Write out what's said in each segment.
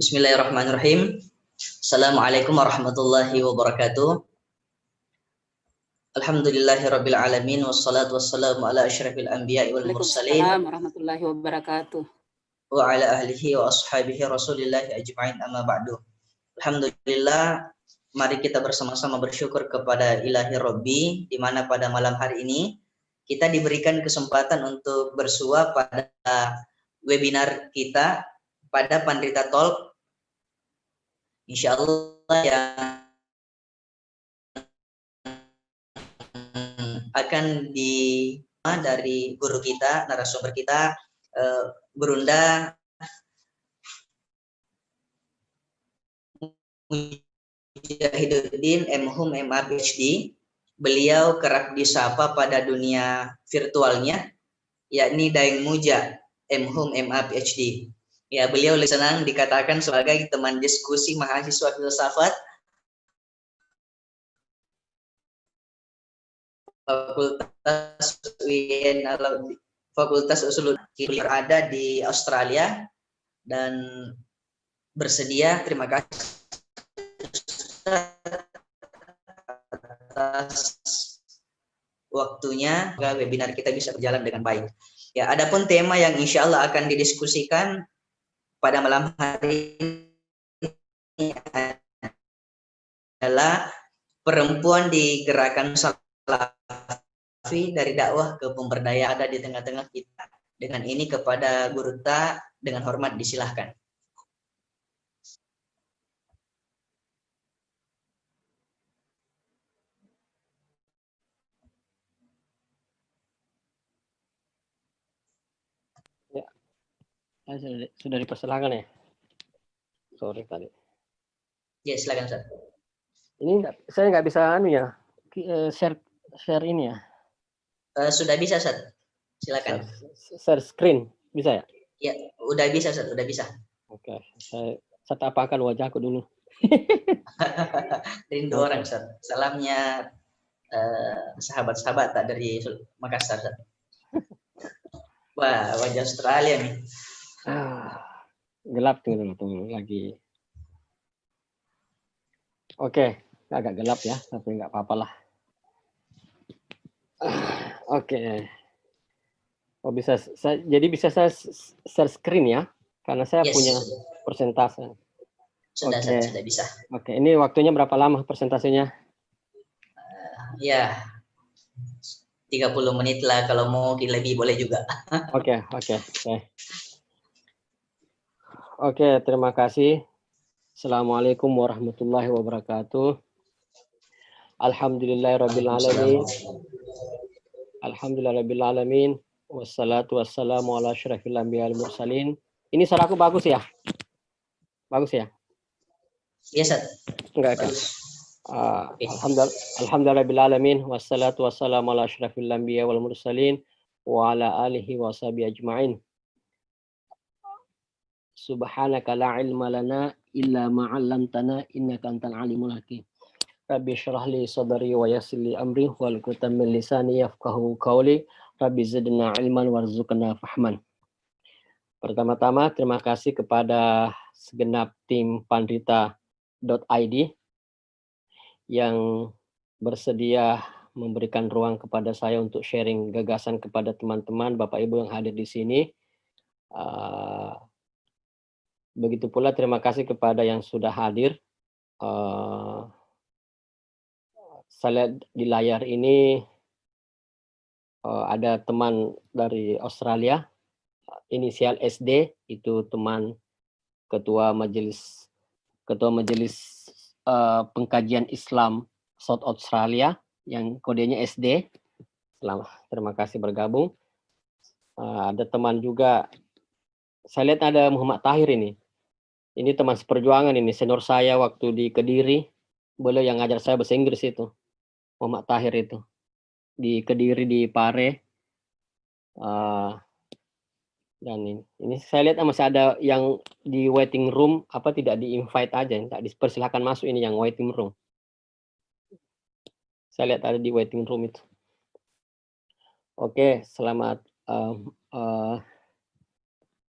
Bismillahirrahmanirrahim. Assalamualaikum warahmatullahi wabarakatuh. Alhamdulillahirabbil alamin wassalatu wassalamu ala asyrafil anbiya'i wal mursalin Waalaikumsalam warahmatullahi wabarakatuh. wa ala ahlihi wa ashabihi rasulillahi ajma'in amma ba'du. Alhamdulillah, mari kita bersama-sama bersyukur kepada Ilahi Rabbi di mana pada malam hari ini kita diberikan kesempatan untuk bersua pada webinar kita pada Pandrita Talk. Insyaallah yang akan dari guru kita, narasumber kita, Gurunda Mujahiduddin M.Hum MA PhD. Beliau kerap disapa pada dunia virtualnya, yakni Daeng Muja M.Hum MA PhD. Ya, beliau senang dikatakan sebagai teman diskusi mahasiswa filsafat Fakultas Usul berada di Australia dan bersedia. Terima kasih atas waktunya, webinar kita bisa berjalan dengan baik. Ya, adapun tema yang insya Allah akan didiskusikan pada malam hari ini adalah perempuan di gerakan Salafi dari dakwah ke pemberdayaan ada di tengah-tengah kita. Dengan ini kepada Guru Ta dengan hormat disilahkan. Ya, sudah dipersilakan ya. Sorry tadi. Ya, silakan Ustaz. Ini saya nggak bisa share ini ya. Sudah bisa Ustaz. Silakan. Share screen bisa ya? Ya, udah bisa Ustaz, udah bisa. Oke, saya tampakkan wajahku dulu. Rindu orang Ustaz. Salamnya sahabat-sahabat tak dari Makassar Ustaz. Wah, wajah Australia nih. Gelap tunggu lagi. Oke, agak gelap ya, tapi nggak apa-apa lah. Oke. Oh jadi bisa saya share screen ya, karena saya punya persentase. Sudah bisa. Oke, ini waktunya berapa lama presentasinya? Ya, 30 menit lah, kalau mau lebih boleh juga. Oke, terima kasih. Assalamualaikum warahmatullahi wabarakatuh. Alhamdulillahirrabbilalamin. Alhamdulillahirrabbilalamin. Wassalatu wassalamu ala asyrafil anbiya'i wal mursalin. Ini suaraku bagus ya? Bagus ya? Iya, Ustaz. Enggak kan? Alhamdulillahirrabbilalamin. Wassalatu wassalamu ala asyrafil anbiya'i wal mursalin wa ala alihi wa sahbihi ajma'in. Subhanaka la ilma lana illa ma 'allamtana innaka antal alimul hakim. Rabbi syrah li sadri wa yassir li amri wahlul 'uqdatam min lisani yafqahu qawli. Rabbi zidna ilman warzuqna fahman. Pertama-tama terima kasih kepada segenap tim pandrita.id yang bersedia memberikan ruang kepada saya untuk sharing gagasan kepada teman-teman Bapak Ibu yang hadir di sini. Begitu pula terima kasih kepada yang sudah hadir. Saya lihat di layar ini ada teman dari Australia, inisial SD, itu teman ketua majelis pengkajian Islam South Australia yang kodenya SD. Terima kasih bergabung. Ada teman juga, saya lihat ada Muhammad Tahir ini. Ini teman seperjuangan ini, senior saya waktu di Kediri. Beliau yang ngajar saya bahasa Inggris itu. Muhammad Tahir itu. Di Kediri, di Pare. Dan ini saya lihat masih ada yang di waiting room, tidak di invite aja, tak dipersilakan masuk ini yang waiting room. Saya lihat ada di waiting room itu. Oke, selamat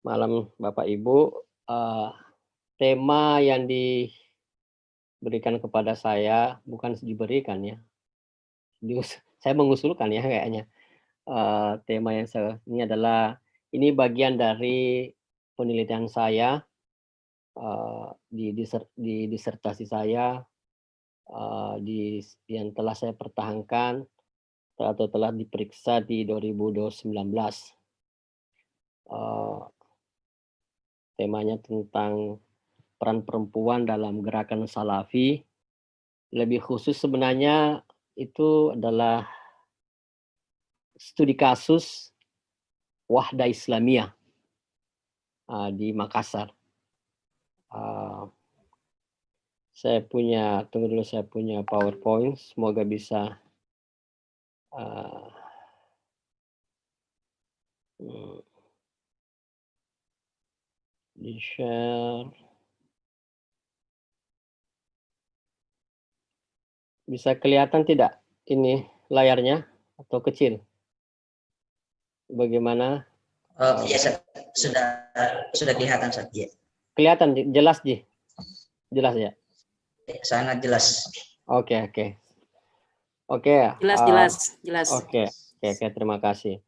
malam Bapak Ibu. tema yang diberikan kepada saya, bukan diberikan ya, saya mengusulkan ya kayaknya. Tema yang ini adalah, ini bagian dari penelitian saya di disertasi saya yang telah saya pertahankan atau telah diperiksa di 2019. Temanya tentang peran perempuan dalam gerakan Salafi. Lebih khusus sebenarnya itu adalah studi kasus Wahda Islamiyah di Makassar. Saya punya, tunggu dulu, saya punya PowerPoint, semoga bisa di-share. Bisa kelihatan tidak ini layarnya atau kecil? Bagaimana? Iya, sudah kelihatan Ustaz. Ya. Kelihatan jelas Ji? Jelas ya? Sangat jelas. Oke. Jelas. Oke, terima kasih.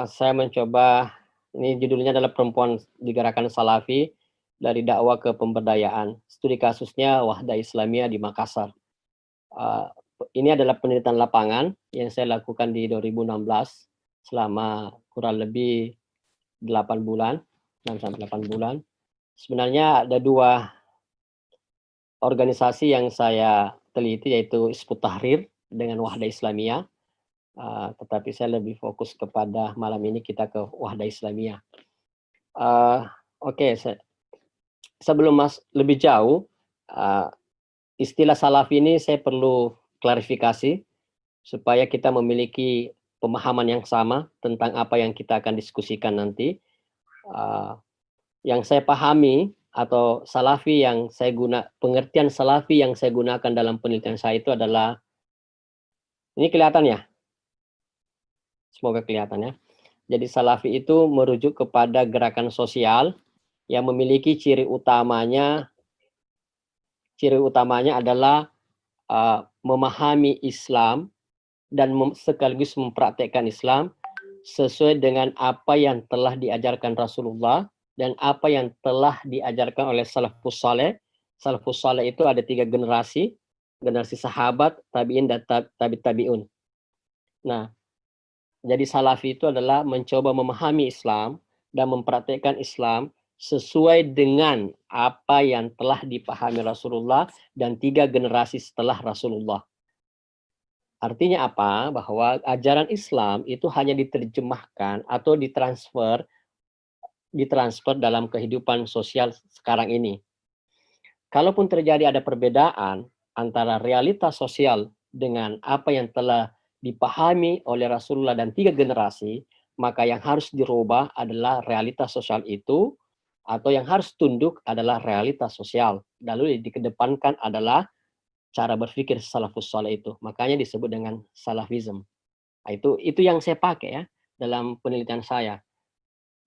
Saya mencoba, ini judulnya adalah Perempuan di Gerakan Salafi dari Dakwah ke Pemberdayaan. Studi kasusnya Wahda Islamiyah di Makassar. Ini adalah penelitian lapangan yang saya lakukan di 2016 selama kurang lebih 8 bulan, 6-8 bulan. Sebenarnya ada 2 organisasi yang saya teliti, yaitu Hizbut Tahrir dengan Wahda Islamiyah. Tetapi saya lebih fokus kepada malam ini kita ke Wahda Islamiyah. Sebelum lebih jauh, istilah Salafi ini saya perlu klarifikasi supaya kita memiliki pemahaman yang sama tentang apa yang kita akan diskusikan nanti. Yang saya pahami atau Salafi yang saya pengertian Salafi yang saya gunakan dalam penelitian saya itu adalah, ini kelihatan ya? Semoga kelihatan ya. Jadi Salafi itu merujuk kepada gerakan sosial yang memiliki ciri utamanya adalah memahami Islam dan sekaligus mempraktekkan Islam sesuai dengan apa yang telah diajarkan Rasulullah dan apa yang telah diajarkan oleh salafus saleh. Salafus saleh itu ada 3 generasi sahabat, tabi'in, dan tabi'un. Nah, jadi Salafi itu adalah mencoba memahami Islam dan mempraktekkan Islam sesuai dengan apa yang telah dipahami Rasulullah dan 3 generasi setelah Rasulullah. Artinya apa? Bahwa ajaran Islam itu hanya diterjemahkan atau ditransfer dalam kehidupan sosial sekarang ini. Kalaupun terjadi ada perbedaan antara realitas sosial dengan apa yang telah dipahami oleh Rasulullah dan 3 generasi, maka yang harus dirubah adalah realitas sosial itu, atau yang harus tunduk adalah realitas sosial. Lalu dikedepankan adalah cara berpikir salafus saleh itu. Makanya disebut dengan salafism. Nah, itu yang saya pakai ya dalam penelitian saya.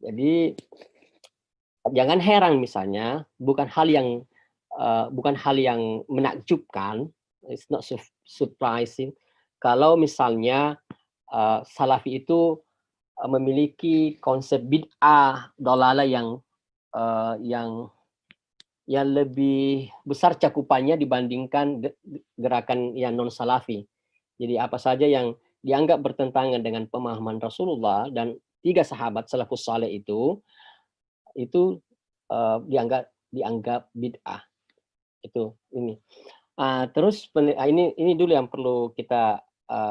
Jadi jangan heran misalnya, bukan hal yang menakjubkan, it's not surprising kalau misalnya Salafi itu memiliki konsep bid'ah dalalah yang lebih besar cakupannya dibandingkan gerakan yang non Salafi. Jadi apa saja yang dianggap bertentangan dengan pemahaman Rasulullah dan 3 sahabat salafus saleh itu dianggap bid'ah. Itu ini. Terus ini dulu yang perlu kita,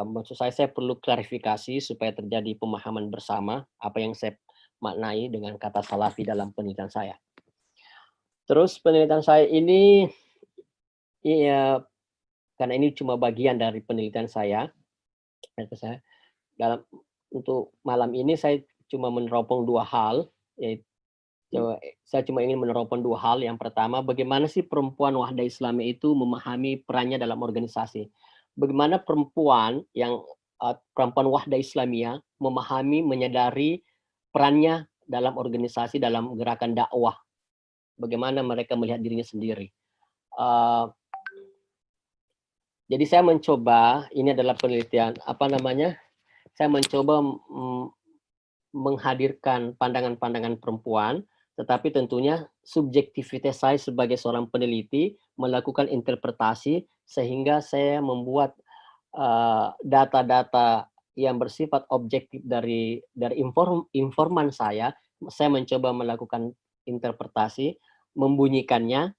maksud saya perlu klarifikasi supaya terjadi pemahaman bersama apa yang saya maknai dengan kata Salafi dalam penelitian saya. Terus penelitian saya ini, karena ini cuma bagian dari penelitian saya, untuk malam ini saya cuma meneropong 2 hal, yaitu saya cuma ingin meneropong 2 hal. Yang pertama, bagaimana sih perempuan Wahda Islamiyah itu memahami perannya dalam organisasi? Bagaimana perempuan Wahda Islamiyah memahami, menyadari perannya dalam organisasi, dalam gerakan dakwah bagaimana mereka melihat dirinya sendiri. Jadi saya mencoba, ini adalah penelitian, saya mencoba menghadirkan pandangan-pandangan perempuan, tetapi tentunya subjektivitas saya sebagai seorang peneliti melakukan interpretasi sehingga saya membuat data-data yang bersifat objektif dari informan saya mencoba melakukan interpretasi, membunyikannya,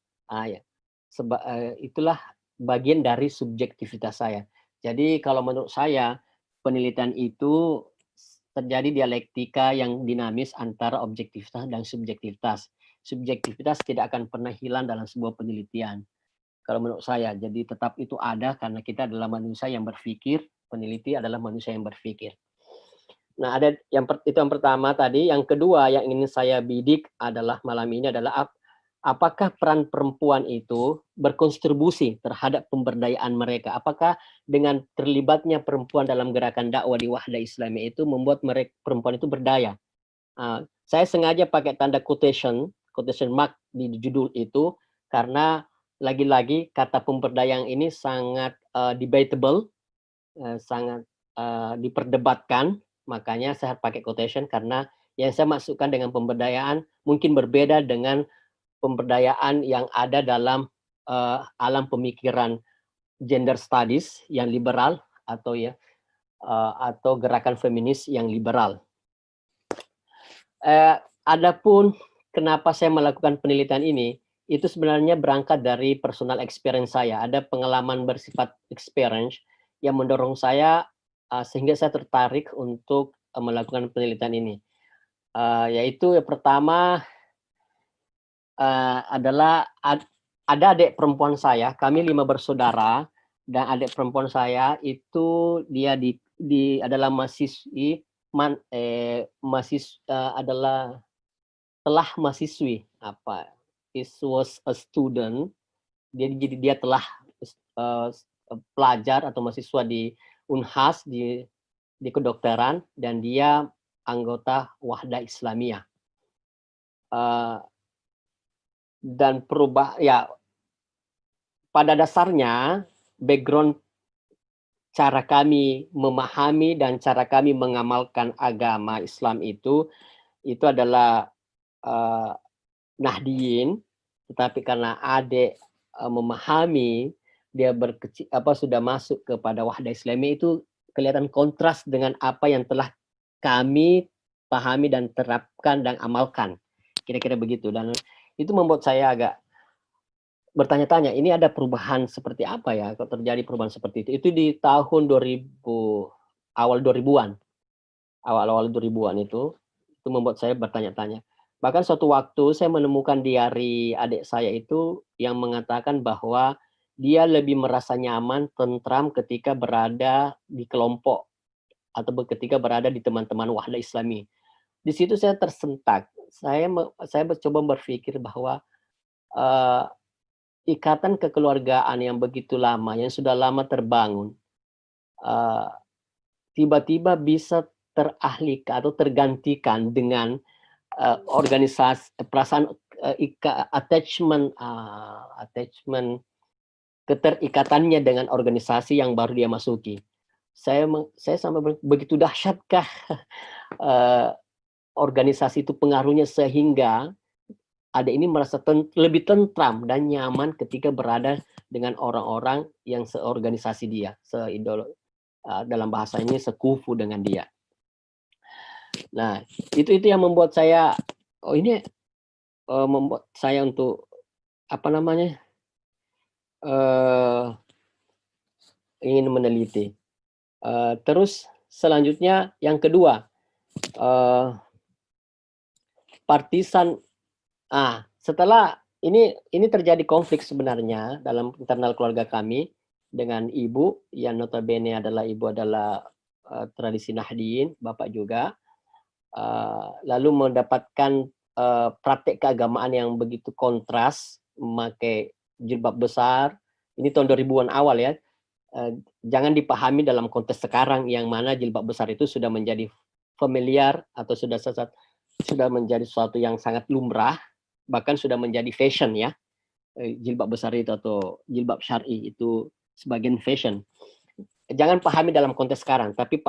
itulah bagian dari subjektivitas saya. Jadi kalau menurut saya penelitian itu terjadi dialektika yang dinamis antara objektivitas dan subjektivitas. Subjektivitas tidak akan pernah hilang dalam sebuah penelitian. Kalau menurut saya, jadi tetap itu ada karena kita adalah manusia yang berpikir, peneliti adalah manusia yang berpikir. Nah, itu yang pertama tadi. Yang kedua yang ingin saya bidik adalah malam ini adalah apakah peran perempuan itu berkontribusi terhadap pemberdayaan mereka? Apakah dengan terlibatnya perempuan dalam gerakan dakwah di Wahdah Islami itu membuat perempuan itu berdaya? Saya sengaja pakai tanda quotation mark di judul itu karena lagi-lagi kata pemberdayaan ini sangat debatable, sangat diperdebatkan. Makanya saya pakai quotation karena yang saya masukkan dengan pemberdayaan mungkin berbeda dengan pemberdayaan yang ada dalam alam pemikiran gender studies yang liberal atau gerakan feminis yang liberal. Adapun kenapa saya melakukan penelitian ini, itu sebenarnya berangkat dari personal experience saya. Ada pengalaman bersifat experience yang mendorong saya sehingga saya tertarik untuk melakukan penelitian ini. Yaitu yang pertama adalah ada adik perempuan saya, kami 5 bersaudara, dan adik perempuan saya itu dia adalah mahasiswi, telah mahasiswi was a student, jadi dia telah pelajar atau mahasiswa di Unhas di kedokteran dan dia anggota Wahdah Islamiyah. Dan pada dasarnya background cara kami memahami dan cara kami mengamalkan agama Islam itu adalah Nahdiyin, tetapi karena adik memahami dia sudah masuk kepada Wahdah Islami, itu kelihatan kontras dengan apa yang telah kami pahami dan terapkan dan amalkan, kira-kira begitu. Dan itu membuat saya agak bertanya-tanya, ini ada perubahan seperti apa ya kalau terjadi perubahan seperti itu. Itu di tahun 2000, awal 2000-an. Awal-awal 2000-an itu membuat saya bertanya-tanya. Bahkan suatu waktu saya menemukan diari adik saya itu yang mengatakan bahwa dia lebih merasa nyaman, tentram ketika berada di kelompok atau ketika berada di teman-teman Wahdah Islami. Di situ saya tersentak. Saya mencoba berpikir bahwa ikatan kekeluargaan yang begitu lama, yang sudah lama terbangun, tiba-tiba bisa teralihkan atau tergantikan dengan organisasi, perasaan attachment, keterikatannya dengan organisasi yang baru dia masuki. Saya sampai begitu dahsyatkah organisasi itu pengaruhnya sehingga adik ini merasa lebih tentram dan nyaman ketika berada dengan orang-orang yang seorganisasi dia, dalam bahasa ini sekufu dengan dia. Nah, itu yang membuat saya, membuat saya untuk ingin meneliti. Terus selanjutnya yang kedua, partisan. Setelah ini terjadi konflik sebenarnya dalam internal keluarga kami dengan ibu yang notabene adalah tradisi Nahdiyin, bapak juga. Lalu mendapatkan praktek keagamaan yang begitu kontras, memakai jilbab besar. Ini tahun 2000-an awal ya. Jangan dipahami dalam konteks sekarang yang mana jilbab besar itu sudah menjadi familiar atau sudah menjadi sesuatu yang sangat lumrah. bahkan sudah menjadi fashion ya, jilbab besar itu atau jilbab syar'i itu sebagian fashion. Jangan pahami dalam konteks sekarang, tapi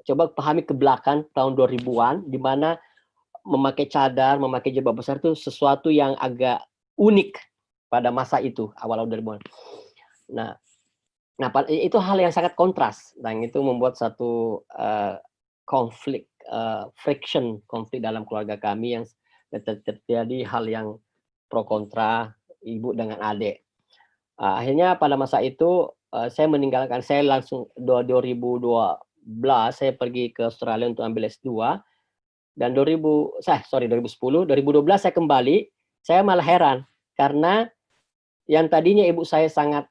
coba pahami ke belakang tahun 2000-an, di mana memakai cadar, memakai jilbab besar itu sesuatu yang agak unik pada masa itu, awal-awal 2000-an. Nah, itu hal yang sangat kontras, dan itu membuat satu konflik dalam keluarga kami yang terjadi hal yang pro kontra ibu dengan adik. Akhirnya pada masa itu saya meninggalkan, saya langsung 2012 saya pergi ke Australia untuk ambil S2, dan 2010, 2012 saya kembali, saya malah heran karena yang tadinya ibu saya sangat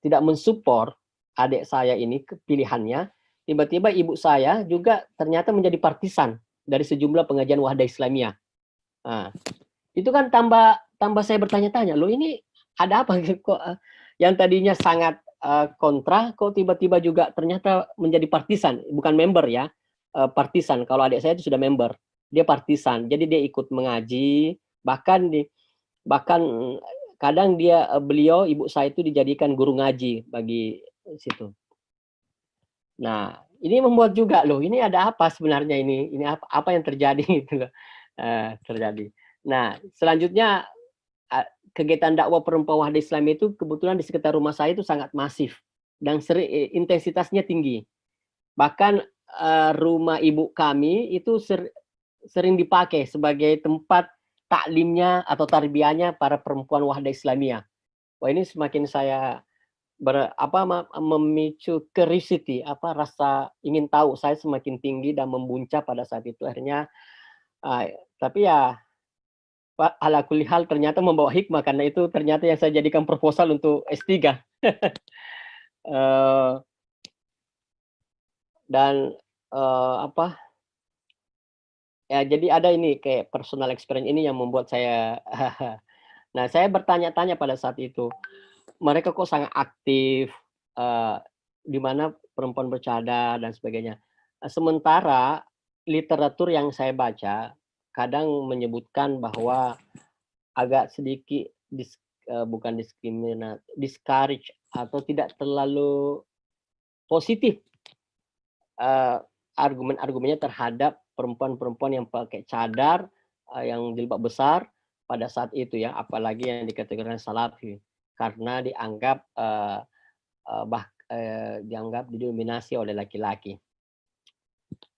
tidak mensupport adik saya ini pilihannya, tiba-tiba ibu saya juga ternyata menjadi partisan dari sejumlah pengajian Wahdah Islamiyah. Nah, itu kan tambah saya bertanya-tanya, loh ini ada apa kok yang tadinya sangat kontra, kok tiba-tiba juga ternyata menjadi partisan, bukan member ya, partisan. Kalau adik saya itu sudah member, dia partisan, jadi dia ikut mengaji, bahkan kadang beliau ibu saya itu dijadikan guru ngaji bagi situ. Nah, ini membuat juga loh, ini ada apa sebenarnya ini apa yang terjadi itu loh, terjadi. Nah, selanjutnya kegiatan dakwah perempuan Wahdah Islam itu kebetulan di sekitar rumah saya itu sangat masif dan intensitasnya tinggi. Bahkan rumah ibu kami itu sering dipakai sebagai tempat taklimnya atau tarbiyahnya para perempuan Wahdah Islamiyah. Wah, ini semakin saya memicu curiosity, rasa ingin tahu saya semakin tinggi dan membuncah pada saat itu. Akhirnya tapi ya ala kulli hal ternyata membawa hikmah, karena itu ternyata yang saya jadikan proposal untuk S3. Dan ya, jadi ada ini kayak personal experience ini yang membuat saya nah, saya bertanya-tanya pada saat itu, mereka kok sangat aktif, di mana perempuan bercadar dan sebagainya. Sementara literatur yang saya baca kadang menyebutkan bahwa agak sedikit bukan discourage atau tidak terlalu positif argumen-argumennya terhadap perempuan-perempuan yang pakai cadar, yang jilbab besar pada saat itu ya, apalagi yang dikategorikan salafi, karena dianggap dianggap didominasi oleh laki-laki.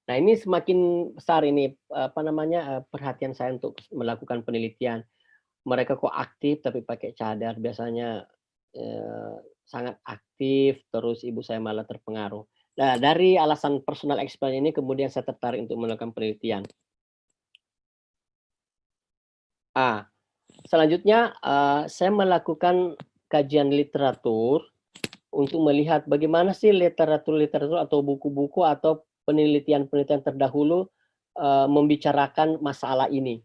Nah, ini semakin besar ini perhatian saya untuk melakukan penelitian. Mereka kok aktif tapi pakai cadar, biasanya sangat aktif, terus ibu saya malah terpengaruh. Nah, dari alasan personal experience ini kemudian saya tertarik untuk melakukan penelitian. Selanjutnya saya melakukan kajian literatur untuk melihat bagaimana sih literatur atau buku-buku atau penelitian-penelitian terdahulu membicarakan masalah ini.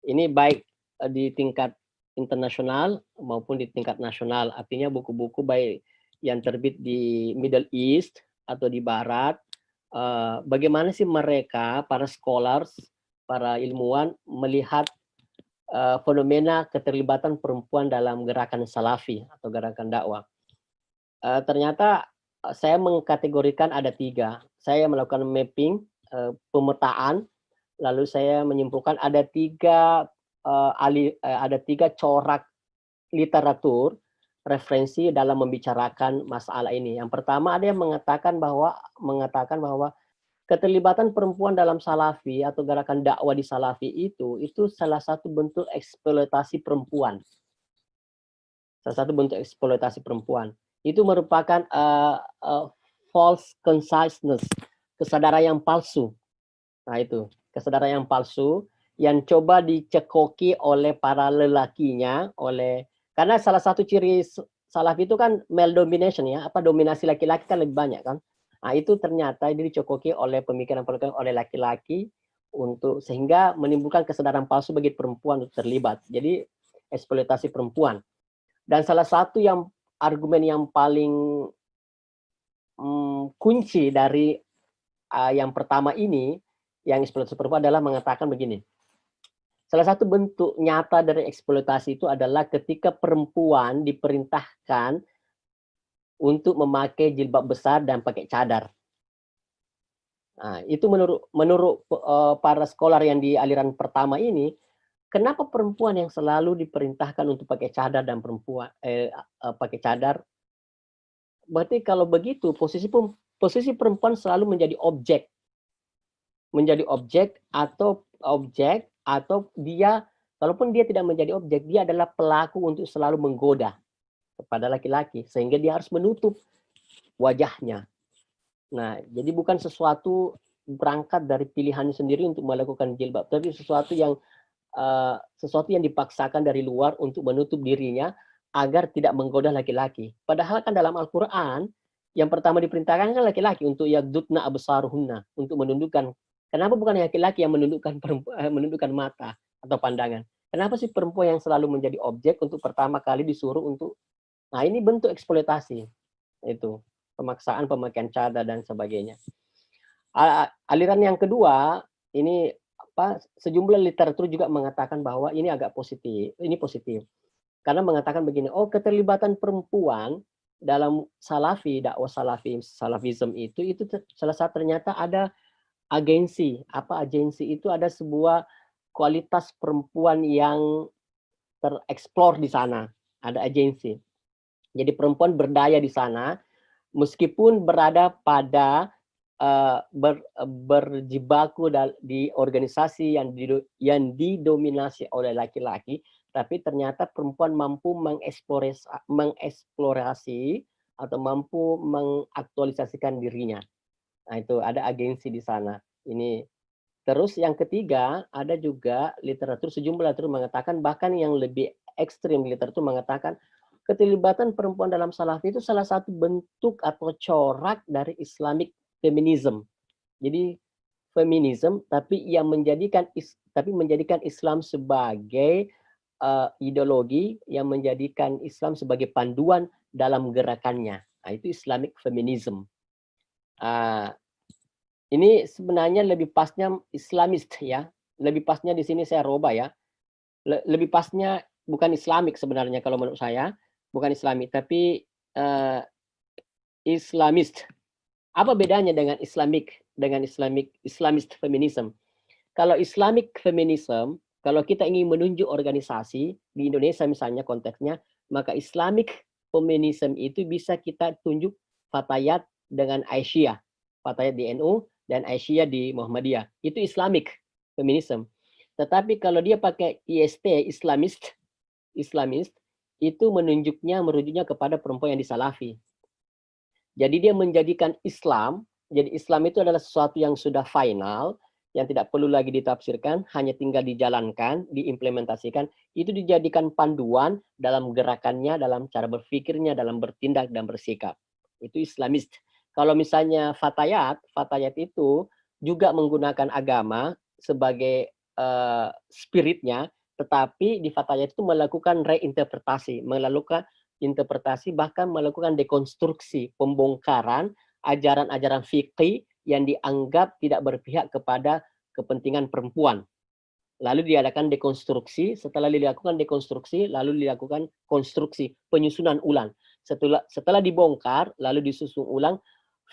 Ini baik di tingkat internasional maupun di tingkat nasional. Artinya buku-buku baik yang terbit di Middle East atau di Barat, bagaimana sih mereka, para scholars, para ilmuwan melihat fenomena keterlibatan perempuan dalam gerakan salafi atau gerakan dakwah. Ternyata saya mengkategorikan ada 3. Saya melakukan mapping, pemetaan, lalu saya menyimpulkan ada 3 corak literatur referensi dalam membicarakan masalah ini. Yang pertama, ada yang mengatakan bahwa keterlibatan perempuan dalam salafi atau gerakan dakwah di salafi itu salah satu bentuk eksploitasi perempuan. Salah satu bentuk eksploitasi perempuan. Itu merupakan false consciousness, kesadaran yang palsu. Nah, itu kesadaran yang palsu yang coba dicekoki oleh para lelakinya, karena salah satu ciri salafi itu kan male domination ya, dominasi laki-laki kan lebih banyak kan. Nah, itu ternyata ini dicekoki oleh pemikiran oleh laki-laki sehingga menimbulkan kesadaran palsu bagi perempuan untuk terlibat. Jadi eksploitasi perempuan. Dan salah satu argumen yang paling kunci dari yang pertama ini yang eksploitasi perempuan adalah mengatakan begini. Salah satu bentuk nyata dari eksploitasi itu adalah ketika perempuan diperintahkan untuk memakai jilbab besar dan pakai cadar. Nah, itu menurut para scholar yang di aliran pertama ini, kenapa perempuan yang selalu diperintahkan untuk pakai cadar dan pakai cadar? Berarti kalau begitu posisi perempuan selalu menjadi objek atau dia, kalaupun dia tidak menjadi objek, dia adalah pelaku untuk selalu menggoda kepada laki-laki sehingga dia harus menutup wajahnya. Nah, jadi bukan sesuatu berangkat dari pilihannya sendiri untuk melakukan jilbab, tapi sesuatu yang dipaksakan dari luar untuk menutup dirinya agar tidak menggoda laki-laki. Padahal kan dalam Al-Quran yang pertama diperintahkan kan laki-laki untuk yaghdudna absaruhunna, untuk menundukkan. Kenapa bukan laki-laki yang menundukkan mata atau pandangan? Kenapa sih perempuan yang selalu menjadi objek untuk pertama kali disuruh untuk, nah ini bentuk eksploitasi, itu pemaksaan pemakaian cadar dan sebagainya. Aliran yang kedua, ini sejumlah literatur juga mengatakan bahwa ini agak positif, karena mengatakan begini, keterlibatan perempuan dalam dakwah salafism itu salah satu ternyata ada agensi. Apa agensi itu? Ada sebuah kualitas perempuan yang tereksplor di sana. Ada agensi. Jadi perempuan berdaya di sana, meskipun berada pada berjibaku di organisasi yang didominasi oleh laki-laki, tapi ternyata perempuan mampu mengeksplorasi atau mampu mengaktualisasikan dirinya. Nah, itu ada agensi di sana. Ini terus yang ketiga, ada juga sejumlah literatur mengatakan, bahkan yang lebih ekstrim literatur mengatakan keterlibatan perempuan dalam salafi itu salah satu bentuk atau corak dari Islamic feminism. Jadi feminism tapi yang menjadikan Islam sebagai ideologi, yang menjadikan Islam sebagai panduan dalam gerakannya. Nah, itu Islamic feminism. Ini sebenarnya lebih pasnya Islamist ya. Lebih pasnya di sini saya rubah ya. Lebih pasnya bukan Islamik sebenarnya kalau menurut saya, bukan Islamik tapi Islamist. Apa bedanya dengan Islamist feminism? Kalau Islamic feminism, kalau kita ingin menunjuk organisasi di Indonesia misalnya konteksnya, maka Islamic feminism itu bisa kita tunjuk Fatayat dengan Aisyah. Fatayat di NU dan Aisyah di Muhammadiyah. Itu Islamic feminism. Tetapi kalau dia pakai IST, Islamist, itu merujuknya kepada perempuan yang disalafi. Jadi dia menjadikan Islam, jadi Islam itu adalah sesuatu yang sudah final, yang tidak perlu lagi ditafsirkan, hanya tinggal dijalankan, diimplementasikan, itu dijadikan panduan dalam gerakannya, dalam cara berpikirnya, dalam bertindak dan bersikap. Itu Islamist. Kalau misalnya Fatayat itu juga menggunakan agama sebagai spiritnya, tetapi di Fatayat itu melakukan reinterpretasi, bahkan melakukan dekonstruksi, pembongkaran ajaran-ajaran fikih yang dianggap tidak berpihak kepada kepentingan perempuan. Lalu diadakan dekonstruksi, setelah dilakukan dekonstruksi, lalu dilakukan konstruksi, penyusunan ulang. Setelah dibongkar, lalu disusun ulang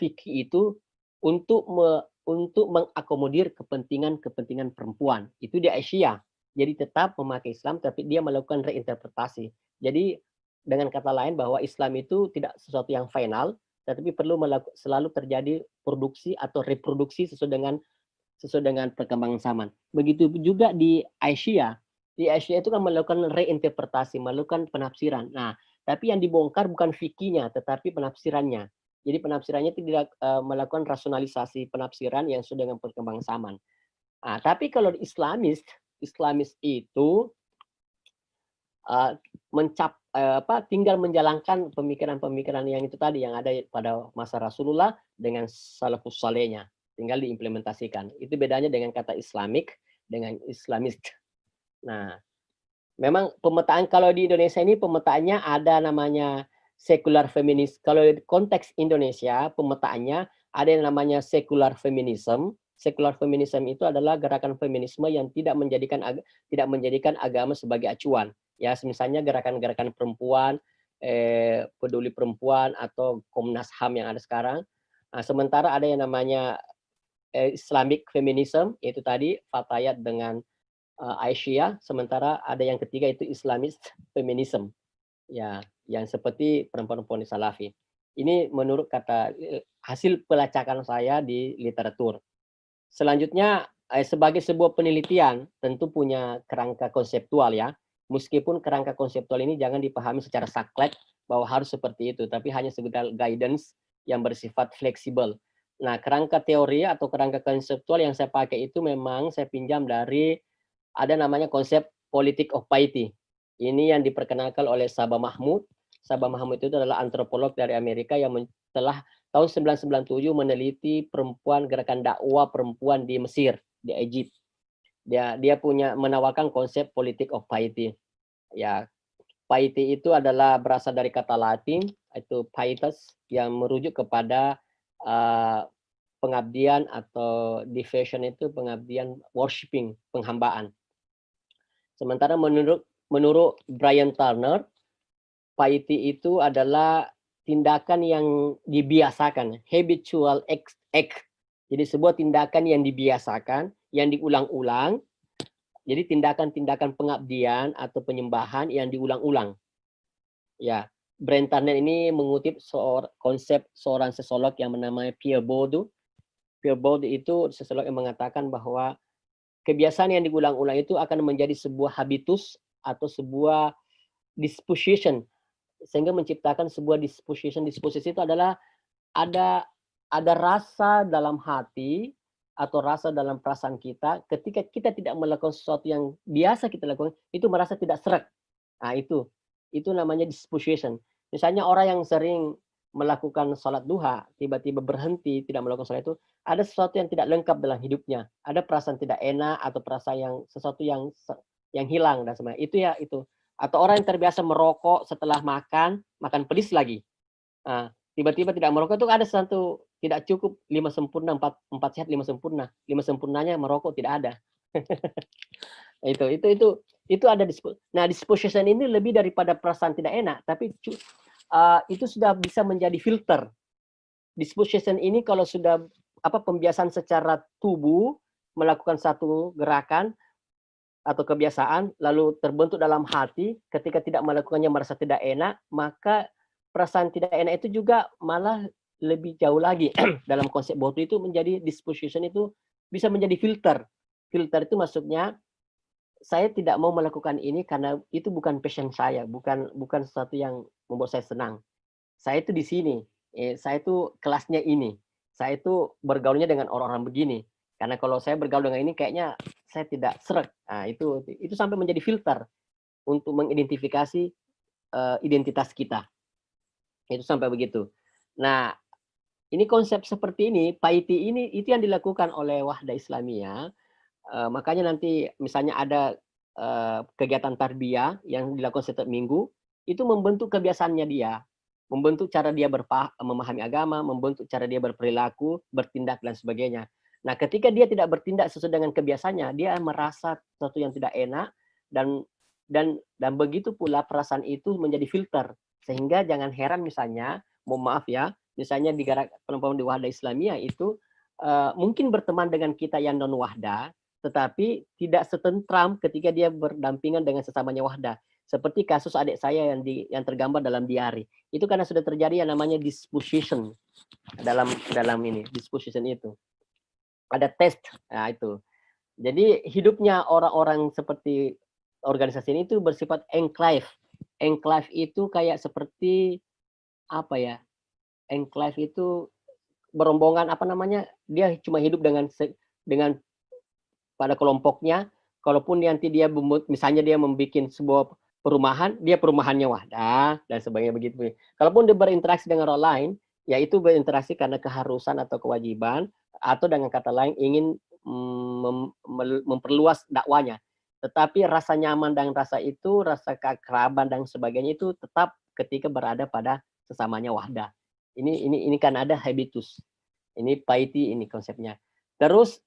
fikih itu untuk mengakomodir kepentingan perempuan. Itu di Asia. Jadi tetap memakai Islam, tapi dia melakukan reinterpretasi. Jadi dengan kata lain bahwa Islam itu tidak sesuatu yang final, tetapi perlu selalu terjadi produksi atau reproduksi sesuai dengan perkembangan zaman. Begitu juga di Asia. Di Asia itu kan melakukan reinterpretasi, melakukan penafsiran. Nah, tapi yang dibongkar bukan fikihnya, tetapi penafsirannya. Jadi penafsirannya itu tidak melakukan rasionalisasi penafsiran yang sesuai dengan perkembangan zaman. Nah, tapi kalau di Islamist itu tinggal menjalankan pemikiran-pemikiran yang itu tadi yang ada pada masa Rasulullah dengan salafus salehnya, tinggal diimplementasikan. Itu bedanya dengan kata Islamic dengan Islamist. Nah, memang pemetaan kalau di Indonesia ini pemetaannya ada namanya sekular feminis. Kalau konteks Indonesia pemetaannya ada yang namanya sekular feminism, Sekular feminism itu adalah gerakan feminisme yang tidak menjadikan agama sebagai acuan. Ya, misalnya gerakan-gerakan perempuan, peduli perempuan atau Komnas HAM yang ada sekarang. Nah, sementara ada yang namanya Islamic feminism, itu tadi Fatayat dengan Aisyah. Sementara ada yang ketiga itu Islamist feminism, ya, yang seperti perempuan-perempuan Salafi. Ini menurut hasil pelacakan saya di literatur. Selanjutnya, sebagai sebuah penelitian tentu punya kerangka konseptual ya. Meskipun kerangka konseptual ini jangan dipahami secara saklek bahwa harus seperti itu, tapi hanya sekedar guidance yang bersifat fleksibel. Nah, kerangka teori atau kerangka konseptual yang saya pakai itu memang saya pinjam dari ada namanya konsep politik of piety. Ini yang diperkenalkan oleh Sabah Mahmud. Sabah Mahmud itu adalah antropolog dari Amerika yang telah tahun 1997 meneliti perempuan, gerakan dakwah perempuan di Mesir, di Egypt. Dia menawarkan konsep politik of piety. Ya, piety itu adalah berasal dari kata Latin, itu pietas, yang merujuk kepada pengabdian atau devotion itu pengabdian, worshiping, penghambaan. Sementara menurut Brian Turner, piety itu adalah tindakan yang dibiasakan, habitual act. Jadi sebuah tindakan yang dibiasakan, yang diulang-ulang. Jadi tindakan-tindakan pengabdian atau penyembahan yang diulang-ulang. Ya, Brian Turner ini mengutip konsep seorang sosiolog yang bernama Pierre Bourdieu. Pierre Bourdieu itu sosiolog yang mengatakan bahwa kebiasaan yang diulang-ulang itu akan menjadi sebuah habitus atau sebuah disposition, sehingga menciptakan sebuah disposition. Disposisi itu adalah ada rasa dalam hati atau rasa dalam perasaan kita ketika kita tidak melakukan sesuatu yang biasa kita lakukan, itu merasa tidak seret. Nah, itu namanya disposition. Misalnya orang yang sering melakukan sholat duha, tiba-tiba berhenti tidak melakukan sholat itu, ada sesuatu yang tidak lengkap dalam hidupnya. Ada perasaan tidak enak atau perasaan sesuatu yang hilang dan sebagainya. Itu ya itu. Atau orang yang terbiasa merokok setelah makan pedis lagi. Nah, tiba-tiba tidak merokok itu ada sesuatu tidak cukup 5 sempurna, 4 sehat 5 sempurna. 5 sempurnanya merokok tidak ada. itu ada nah, disposition ini lebih daripada perasaan tidak enak, tapi itu sudah bisa menjadi filter. Disposition ini kalau sudah pembiasaan secara tubuh melakukan satu gerakan atau kebiasaan lalu terbentuk dalam hati, ketika tidak melakukannya merasa tidak enak, maka perasaan tidak enak itu juga malah lebih jauh lagi. Dalam konsep Bourdieu itu menjadi disposition itu bisa menjadi filter. Filter itu maksudnya saya tidak mau melakukan ini karena itu bukan passion saya, bukan sesuatu yang membuat saya senang. Saya itu di sini, saya itu kelasnya ini, saya itu bergaulnya dengan orang-orang begini. Karena kalau saya bergaul dengan ini kayaknya saya tidak seret. Nah, itu sampai menjadi filter untuk mengidentifikasi identitas kita. Itu sampai begitu. Nah, ini konsep seperti ini, piety ini itu yang dilakukan oleh Wahda Islamiyah. Makanya nanti misalnya ada kegiatan tarbiyah yang dilakukan setiap minggu, itu membentuk kebiasaannya dia, membentuk cara dia memahami agama, membentuk cara dia berperilaku, bertindak dan sebagainya. Nah, ketika dia tidak bertindak sesuai dengan kebiasaannya, dia merasa sesuatu yang tidak enak dan begitu pula perasaan itu menjadi filter. Sehingga jangan heran misalnya, mohon maaf ya, misalnya di perempuan di Wahda Islamiyah itu mungkin berteman dengan kita yang non Wahda, tetapi tidak setentram ketika dia berdampingan dengan sesamanya Wahda. Seperti kasus adik saya yang tergambar dalam diari. Itu karena sudah terjadi yang namanya disposition dalam ini, disposition itu. Ada test, nah itu. Jadi hidupnya orang-orang seperti organisasi ini itu bersifat enclave. Enclave itu kayak seperti apa ya? Enclave itu berombongan dia cuma hidup dengan pada kelompoknya. Kalaupun nanti dia misalnya dia membuat sebuah perumahan, dia perumahannya Wahda dan sebagainya begitu. Kalaupun dia berinteraksi dengan orang lain, yaitu berinteraksi karena keharusan atau kewajiban, atau dengan kata lain ingin memperluas dakwanya. Tetapi rasa nyaman dan rasa keakraban dan sebagainya itu tetap ketika berada pada sesamanya Wahda. Ini kan ada habitus. Ini piety ini konsepnya. Terus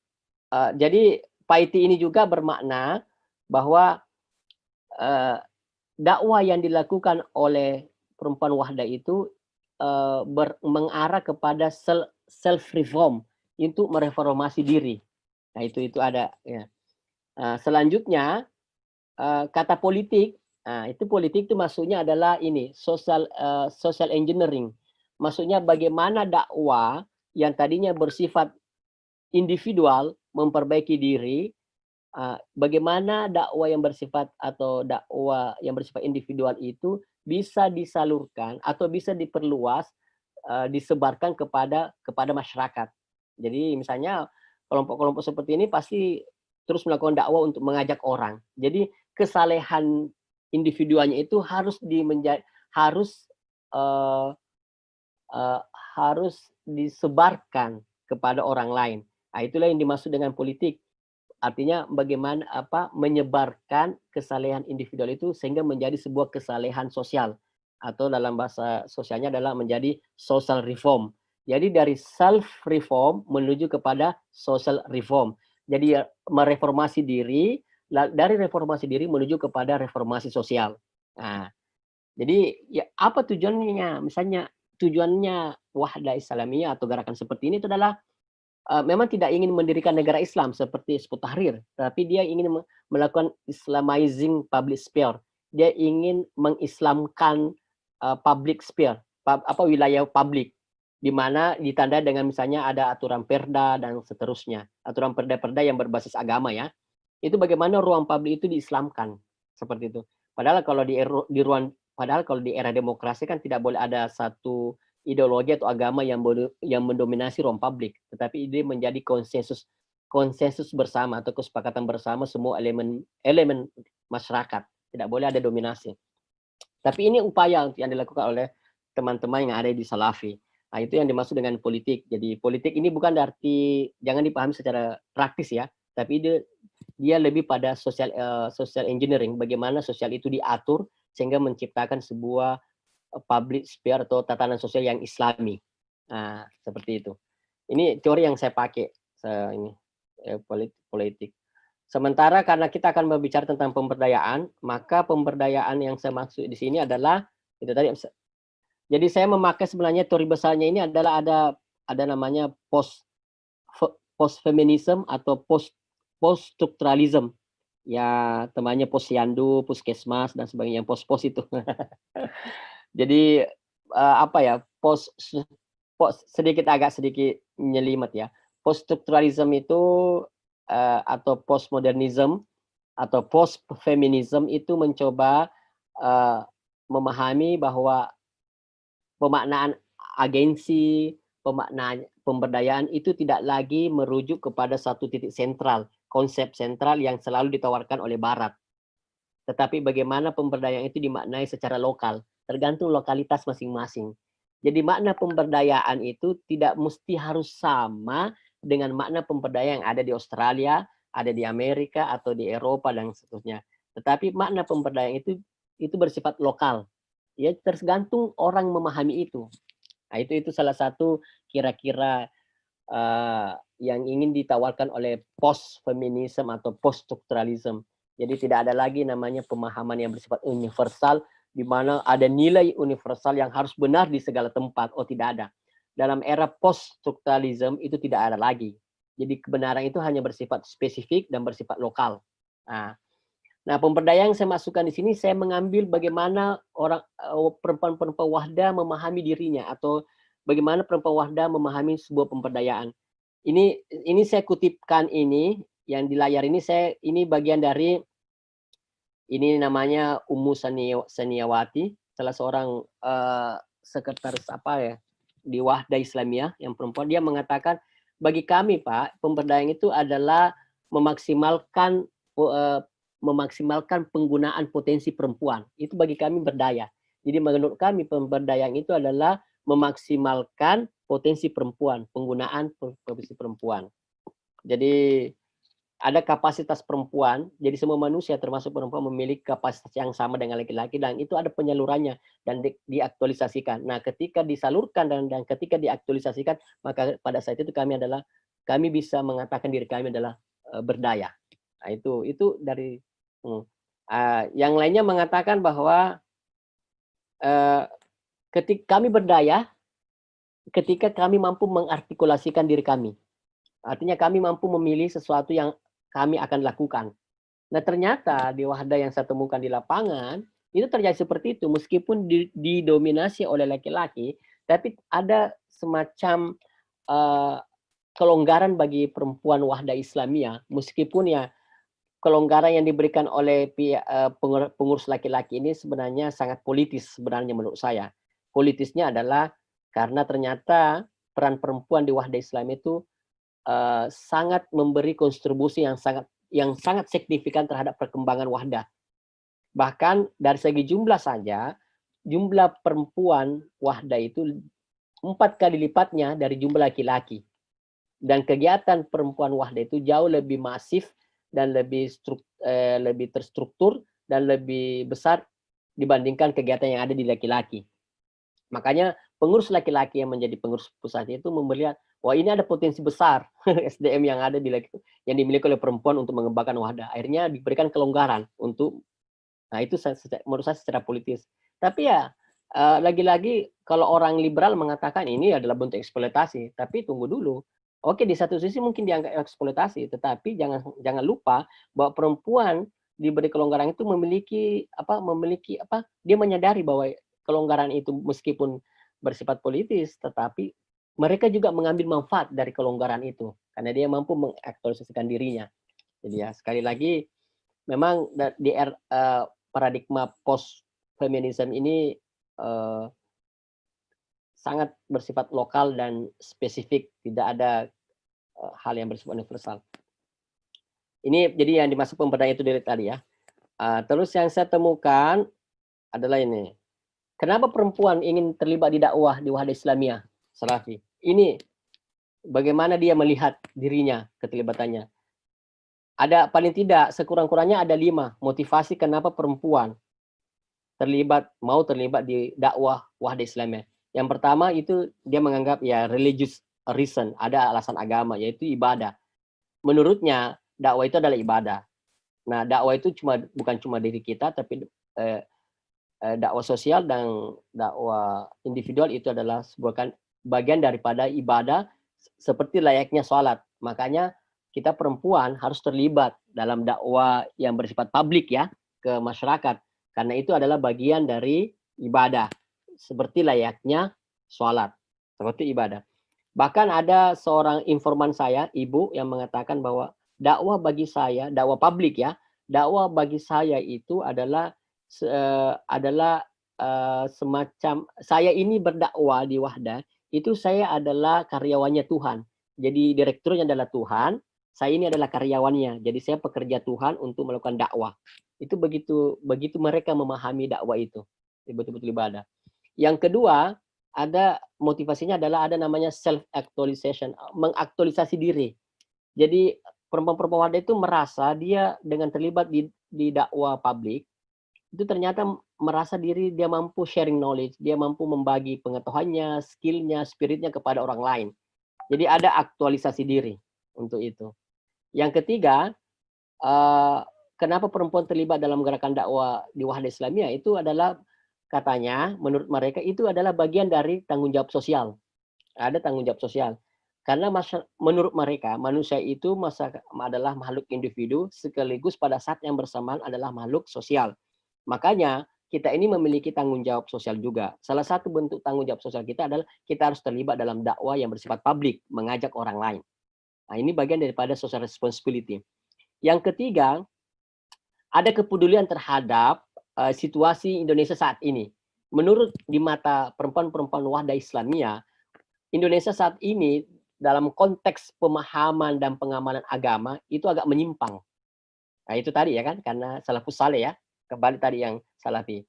Jadi Paiti ini juga bermakna bahwa dakwah yang dilakukan oleh perempuan Wahda itu mengarah kepada self reform, untuk mereformasi diri. Nah itu ada ya. Selanjutnya kata politik, itu politik itu maksudnya adalah ini social engineering. Maksudnya bagaimana dakwah yang tadinya bersifat individual memperbaiki diri, bagaimana dakwah yang bersifat individual itu bisa disalurkan atau bisa diperluas, disebarkan kepada masyarakat. Jadi misalnya kelompok-kelompok seperti ini pasti terus melakukan dakwah untuk mengajak orang. Jadi kesalehan individualnya itu harus disebarkan kepada orang lain. Nah, itulah yang dimaksud dengan politik. Artinya bagaimana menyebarkan kesalehan individual itu sehingga menjadi sebuah kesalehan sosial, atau dalam bahasa sosialnya adalah menjadi social reform. Jadi dari self reform menuju kepada social reform. Jadi mereformasi diri, dari reformasi diri menuju kepada reformasi sosial. Nah, jadi ya apa tujuannya? Misalnya tujuannya Wahda Islamiyah atau gerakan seperti ini itu adalah memang tidak ingin mendirikan negara Islam seperti Hizbut Tahrir, tapi dia ingin melakukan Islamizing public sphere. Dia ingin mengislamkan public sphere, wilayah publik, di mana ditandai dengan misalnya ada aturan perda dan seterusnya, aturan perda-perda yang berbasis agama ya. Itu bagaimana ruang publik itu diislamkan seperti itu. Padahal kalau di era demokrasi kan tidak boleh ada satu ideologi atau agama yang mendominasi ruang publik, tetapi ini menjadi konsensus bersama atau kesepakatan bersama semua elemen masyarakat. Tidak boleh ada dominasi. Tapi ini upaya yang dilakukan oleh teman-teman yang ada di Salafi. Nah, itu yang dimaksud dengan politik. Jadi politik ini bukan berarti, jangan dipahami secara praktis ya, tapi dia lebih pada social engineering, bagaimana sosial itu diatur sehingga menciptakan sebuah public sphere atau tatanan sosial yang islami. Nah, seperti itu. Ini teori yang saya pakai politik. Sementara karena kita akan berbicara tentang pemberdayaan, maka pemberdayaan yang saya maksud di sini adalah itu tadi. Jadi saya memakai sebenarnya teori besarnya ini adalah ada namanya post feminism atau post strukturalism. Ya, temannya posyandu, puskesmas dan sebagainya, pos itu. Jadi agak sedikit nyelimet ya. Post strukturalism itu atau postmodernism atau post feminism itu mencoba memahami bahwa pemaknaan agensi, pemaknaan pemberdayaan itu tidak lagi merujuk kepada satu titik sentral, konsep sentral yang selalu ditawarkan oleh Barat. Tetapi bagaimana pemberdayaan itu dimaknai secara lokal, tergantung lokalitas masing-masing. Jadi makna pemberdayaan itu tidak mesti harus sama dengan makna pemberdayaan yang ada di Australia, ada di Amerika, atau di Eropa, dan seterusnya. Tetapi makna pemberdayaan itu bersifat lokal. Ya, tergantung orang memahami itu. Nah, itu salah satu kira-kira yang ingin ditawarkan oleh post feminism atau post strukturalism. Jadi tidak ada lagi namanya pemahaman yang bersifat universal, di mana ada nilai universal yang harus benar di segala tempat. Oh, tidak ada. Dalam era post strukturalism itu tidak ada lagi. Jadi kebenaran itu hanya bersifat spesifik dan bersifat lokal. Nah, pemberdayaan yang saya masukkan di sini, saya mengambil bagaimana perempuan-perempuan Wahda memahami dirinya, atau bagaimana perempuan Wahda memahami sebuah pemberdayaan. Ini saya kutipkan ini yang di layar ini bagian dari, ini namanya Ummu Saniyawati, salah seorang sekretaris di Wahda Islamiyah yang perempuan. Dia mengatakan, bagi kami Pak, pemberdayaan itu adalah memaksimalkan penggunaan potensi perempuan. Itu bagi kami berdaya. Jadi menurut kami pemberdayaan itu adalah memaksimalkan potensi perempuan, penggunaan potensi perempuan. Jadi ada kapasitas perempuan, jadi semua manusia termasuk perempuan memiliki kapasitas yang sama dengan laki-laki, dan itu ada penyalurannya dan diaktualisasikan. Nah, ketika disalurkan dan ketika diaktualisasikan, maka pada saat itu kami bisa mengatakan diri kami adalah berdaya. Nah, itu dari yang lainnya mengatakan bahwa ketika kami berdaya, ketika kami mampu mengartikulasikan diri kami. Artinya kami mampu memilih sesuatu yang kami akan lakukan. Nah, ternyata di Wahda yang saya temukan di lapangan, itu terjadi seperti itu. Meskipun didominasi oleh laki-laki, tapi ada semacam kelonggaran bagi perempuan Wahda Islamiyah. Meskipun ya kelonggaran yang diberikan oleh pengurus laki-laki ini sebenarnya sangat politis sebenarnya menurut saya. Politisnya adalah karena ternyata peran perempuan di Wahda Islam itu sangat memberi kontribusi yang sangat signifikan terhadap perkembangan Wahda. Bahkan dari segi jumlah saja, jumlah perempuan Wahda itu 4 kali lipatnya dari jumlah laki-laki. Dan kegiatan perempuan Wahda itu jauh lebih masif dan lebih terstruktur dan lebih besar dibandingkan kegiatan yang ada di laki-laki. Makanya pengurus laki-laki yang menjadi pengurus pusat itu melihat, wah ini ada potensi besar SDM yang ada yang dimiliki oleh perempuan untuk mengembangkan Wahda. Akhirnya diberikan kelonggaran untuk, nah itu menurut saya secara politis. Tapi ya lagi-lagi kalau orang liberal mengatakan ini adalah bentuk eksploitasi, tapi tunggu dulu. Oke, di satu sisi mungkin dianggap eksploitasi, tetapi jangan lupa bahwa perempuan diberi kelonggaran itu memiliki dia menyadari bahwa kelonggaran itu meskipun bersifat politis, tetapi mereka juga mengambil manfaat dari kelonggaran itu karena dia mampu mengaktualisasikan dirinya. Jadi ya sekali lagi memang di paradigma post feminism ini sangat bersifat lokal dan spesifik, tidak ada hal yang bersifat universal. Ini jadi yang dimaksud pemberdayaan itu dari tadi ya. Terus yang saya temukan adalah ini. Kenapa perempuan ingin terlibat di dakwah di Wahda Islamiyah, Salafi? Ini bagaimana dia melihat dirinya, keterlibatannya. Ada paling tidak sekurang-kurangnya ada 5 motivasi kenapa perempuan mau terlibat di dakwah Wahda Islamiyah. Yang pertama itu dia menganggap ya religious reason, ada alasan agama yaitu ibadah. Menurutnya dakwah itu adalah ibadah. Nah, dakwah itu bukan cuma diri kita tapi dakwah sosial dan dakwah individual itu adalah sebuah bagian daripada ibadah seperti layaknya sholat. Makanya kita perempuan harus terlibat dalam dakwah yang bersifat publik ya ke masyarakat. Karena itu adalah bagian dari ibadah. Seperti layaknya sholat. Seperti ibadah. Bahkan ada seorang informan saya, ibu, yang mengatakan bahwa dakwah bagi saya, dakwah publik ya, dakwah bagi saya itu adalah semacam saya ini berdakwah di Wahda itu saya adalah karyawannya Tuhan. Jadi direkturnya adalah Tuhan, saya ini adalah karyawannya. Jadi saya pekerja Tuhan untuk melakukan dakwah. Itu begitu mereka memahami dakwah itu, betul-betul ibadah. Yang kedua, ada motivasinya adalah ada namanya self actualization, mengaktualisasi diri. Jadi perempuan-perempuan Wahda itu merasa dia dengan terlibat di dakwah publik itu ternyata merasa diri dia mampu sharing knowledge, dia mampu membagi pengetahuannya, skillnya, spiritnya kepada orang lain. Jadi ada aktualisasi diri untuk itu. Yang ketiga, kenapa perempuan terlibat dalam gerakan dakwah di Wahda Islamiyah itu adalah katanya menurut mereka itu adalah bagian dari tanggung jawab sosial. Ada tanggung jawab sosial. Karena menurut mereka manusia itu adalah makhluk individu sekaligus pada saat yang bersamaan adalah makhluk sosial. Makanya kita ini memiliki tanggung jawab sosial juga. Salah satu bentuk tanggung jawab sosial kita adalah kita harus terlibat dalam dakwah yang bersifat publik, mengajak orang lain. Nah, ini bagian daripada social responsibility. Yang ketiga, ada kepedulian terhadap situasi Indonesia saat ini. Menurut di mata perempuan-perempuan Wahda Islamiyah, Indonesia saat ini dalam konteks pemahaman dan pengamalan agama itu agak menyimpang. Nah, itu tadi ya kan, karena salafus saleh ya. Kembali tadi yang Salafi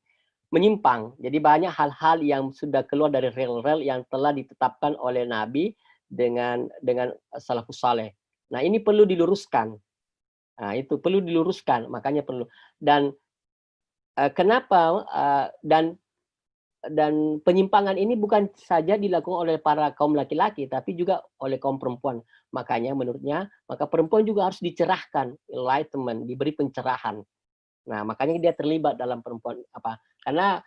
menyimpang. Jadi banyak hal-hal yang sudah keluar dari rel-rel yang telah ditetapkan oleh Nabi dengan salafus saleh. Nah, ini perlu diluruskan. Nah, itu perlu diluruskan, makanya perlu. Dan kenapa dan penyimpangan ini bukan saja dilakukan oleh para kaum laki-laki, tapi juga oleh kaum perempuan. Makanya menurutnya, maka perempuan juga harus dicerahkan, enlightenment, diberi pencerahan. Nah, makanya dia terlibat dalam perempuan apa? Karena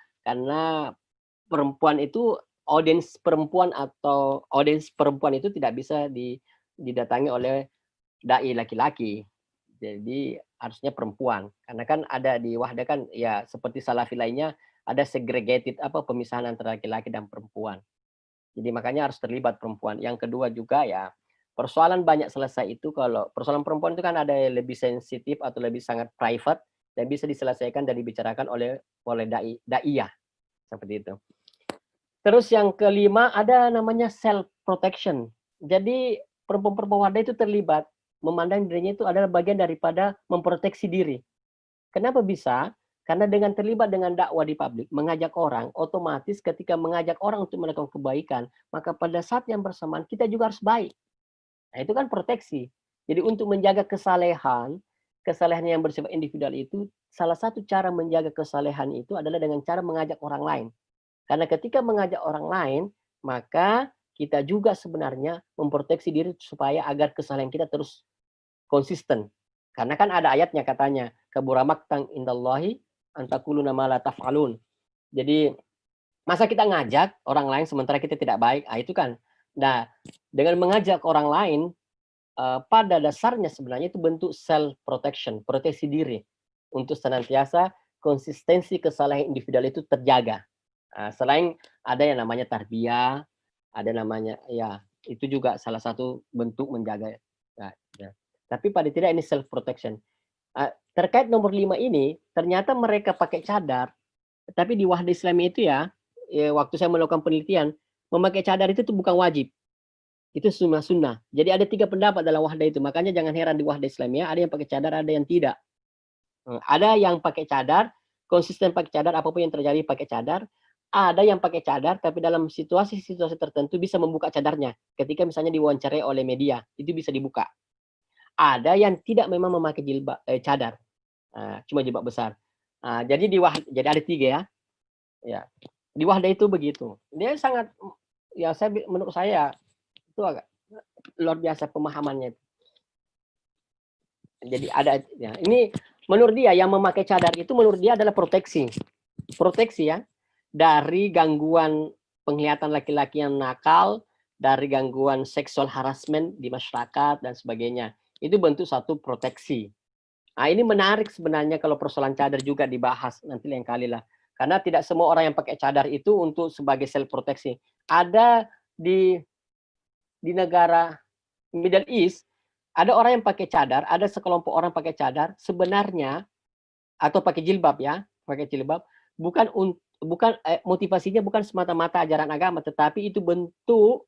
perempuan itu audiens perempuan itu tidak bisa didatangi oleh dai laki-laki. Jadi harusnya perempuan. Karena kan ada di Wahda kan ya seperti Salafi lainnya ada segregated pemisahan antara laki-laki dan perempuan. Jadi makanya harus terlibat perempuan. Yang kedua juga ya persoalan banyak selesai itu kalau persoalan perempuan itu kan ada yang lebih sensitif atau lebih sangat private dan bisa diselesaikan dan dibicarakan oleh daiyah seperti itu. Terus yang kelima ada namanya self protection. Jadi perempuan-perempuan Wahda itu terlibat memandang dirinya itu adalah bagian daripada memproteksi diri. Kenapa bisa? Karena dengan terlibat dengan dakwah di publik, mengajak orang, otomatis ketika mengajak orang untuk melakukan kebaikan, maka pada saat yang bersamaan kita juga harus baik. Nah, itu kan proteksi. Jadi untuk menjaga kesalehan yang bersifat individual itu, salah satu cara menjaga kesalehan itu adalah dengan cara mengajak orang lain. Karena ketika mengajak orang lain, maka kita juga sebenarnya memproteksi diri supaya agar kesalehan kita terus konsisten. Karena kan ada ayatnya katanya, kabura maqtan indallahi antakuluna ma la taf'alun. Jadi masa kita ngajak orang lain sementara kita tidak baik? Ah itu kan. Nah, dengan mengajak orang lain pada dasarnya sebenarnya itu bentuk self protection, proteksi diri untuk senantiasa konsistensi kesalahan individual itu terjaga. Selain ada yang namanya tarbiyah, ada namanya ya itu juga salah satu bentuk menjaga. Ya. Tapi pada tidak ini self protection. Terkait nomor 5 ini, ternyata mereka pakai cadar, tapi di Wahda Islami itu ya waktu saya melakukan penelitian, memakai cadar itu tuh bukan wajib. Itu sunnah-sunnah. Jadi ada 3 pendapat dalam Wahda itu. Makanya jangan heran di Wahda Islamiyah ada yang pakai cadar, ada yang tidak. Ada yang pakai cadar, konsisten pakai cadar, apapun yang terjadi pakai cadar. Ada yang pakai cadar, tapi dalam situasi-situasi tertentu bisa membuka cadarnya. Ketika misalnya diwawancarai oleh media, itu bisa dibuka. Ada yang tidak memang memakai cadar, cuma jilbab besar. Jadi jadi ada 3 ya. Ya, di Wahda itu begitu. Dia sangat, ya menurut saya itu agak luar biasa pemahamannya. Jadi ada, ya, ini menurut dia yang memakai cadar itu menurut dia adalah proteksi ya dari gangguan penglihatan laki-laki yang nakal, dari gangguan seksual harassment di masyarakat dan sebagainya. Itu bentuk satu proteksi. Nah, ini menarik sebenarnya kalau persoalan cadar juga dibahas nanti lain kali lah. Karena tidak semua orang yang pakai cadar itu untuk sebagai self proteksi. Ada di negara Middle East, ada orang yang pakai cadar, ada sekelompok orang pakai cadar sebenarnya atau pakai jilbab ya, pakai jilbab bukan motivasinya bukan semata-mata ajaran agama, tetapi itu bentuk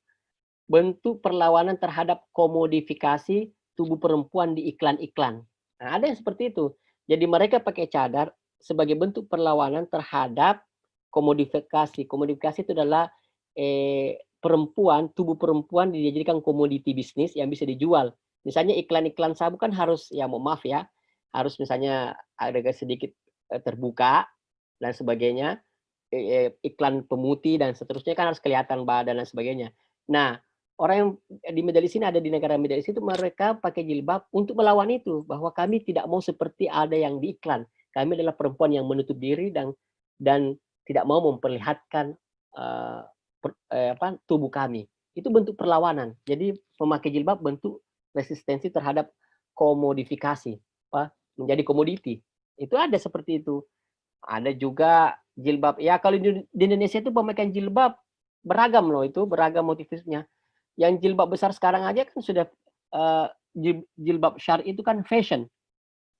perlawanan terhadap komodifikasi tubuh perempuan di iklan-iklan. Nah, ada yang seperti itu. Jadi mereka pakai cadar sebagai bentuk perlawanan terhadap komodifikasi. Komodifikasi itu adalah tubuh perempuan dijadikan komoditi bisnis yang bisa dijual. Misalnya iklan-iklan sabun kan harus, ya mohon maaf ya, harus misalnya agak sedikit terbuka dan sebagainya. Iklan pemutih dan seterusnya kan harus kelihatan badan dan sebagainya. Nah, orang yang di Middle East ini ada di negara Middle East itu mereka pakai jilbab untuk melawan itu, bahwa kami tidak mau seperti ada yang di iklan. Kami adalah perempuan yang menutup diri dan tidak mau memperlihatkan tubuh kami. Itu bentuk perlawanan. Jadi memakai jilbab bentuk resistensi terhadap komodifikasi, menjadi komoditi. Itu ada seperti itu. Ada juga jilbab. Ya kalau di Indonesia itu pemakaian jilbab beragam loh, itu beragam motifnya. Yang jilbab besar sekarang aja kan sudah jilbab syar'i itu kan fashion,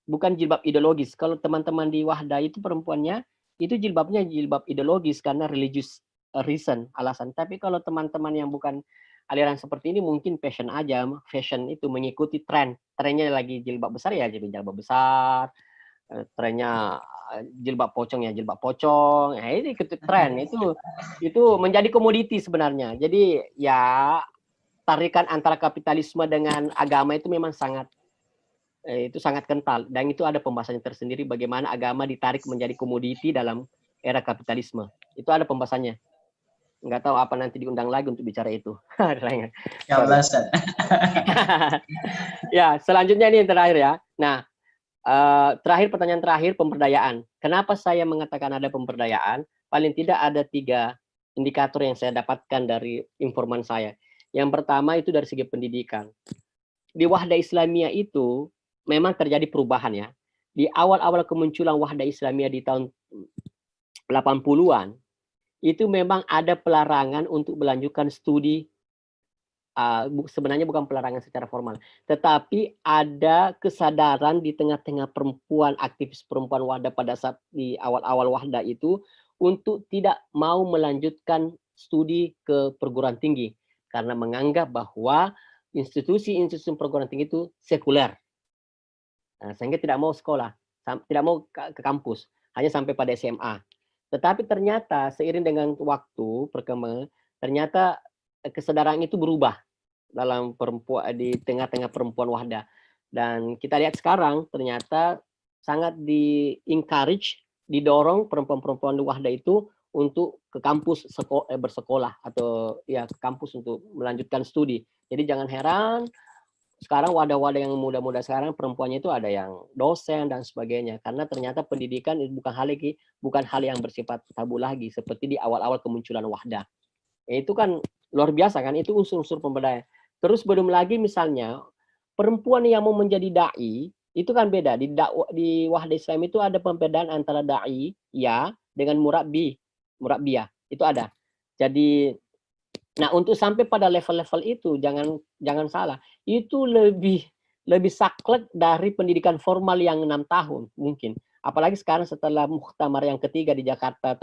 bukan jilbab ideologis. Kalau teman-teman di Wahda itu perempuannya itu jilbabnya jilbab ideologis karena religious reason, alasan. Tapi kalau teman-teman yang bukan aliran seperti ini mungkin fashion aja. Fashion itu mengikuti tren. Trennya lagi jilbab besar ya jilbab besar. Trennya jilbab pocong ya jilbab pocong. Nah, ini ikut tren. Itu menjadi komoditi sebenarnya. Jadi ya tarikan antara kapitalisme dengan agama itu memang sangat kental, dan itu ada pembahasannya tersendiri bagaimana agama ditarik menjadi komoditi dalam era kapitalisme. Itu ada pembahasannya. Nggak tahu apa nanti diundang lagi untuk bicara itu. Ya Allah, Ustaz. Ya, selanjutnya ini yang terakhir ya. Nah, terakhir pertanyaan terakhir, pemberdayaan. Kenapa saya mengatakan ada pemberdayaan? Paling tidak ada 3 indikator yang saya dapatkan dari informan saya. Yang pertama itu dari segi pendidikan. Di Wahda Islamiyah itu memang terjadi perubahan ya. Di awal-awal kemunculan Wahda Islamiyah di tahun 80-an, itu memang ada pelarangan untuk melanjutkan studi. Sebenarnya bukan pelarangan secara formal, tetapi ada kesadaran di tengah-tengah perempuan, aktivis perempuan Wahda pada saat di awal-awal Wahda itu untuk tidak mau melanjutkan studi ke perguruan tinggi karena menganggap bahwa institusi-institusi perguruan tinggi itu sekuler. Nah, sehingga tidak mau sekolah, tidak mau ke kampus, hanya sampai pada SMA. Tetapi ternyata seiring dengan waktu perkembangan, ternyata kesadaran itu berubah dalam perempuan di tengah-tengah perempuan Wahda. Dan kita lihat sekarang ternyata sangat di-encourage, didorong perempuan-perempuan Wahda itu untuk ke kampus bersekolah atau ya ke kampus untuk melanjutkan studi. Jadi jangan heran sekarang wadah-wadah yang muda-muda sekarang perempuannya itu ada yang dosen dan sebagainya karena ternyata pendidikan bukan hal yang bersifat tabu lagi seperti di awal-awal kemunculan Wahda. Itu kan luar biasa kan, itu unsur-unsur pemberdayaan. Terus belum lagi misalnya perempuan yang mau menjadi dai itu kan beda. Di Wahda Islam itu ada pembedaan antara dai ya dengan murabbiyah. Itu ada. Jadi nah untuk sampai pada level-level itu jangan salah. Itu lebih saklek dari pendidikan formal yang 6 tahun mungkin. Apalagi sekarang setelah muktamar yang ketiga di Jakarta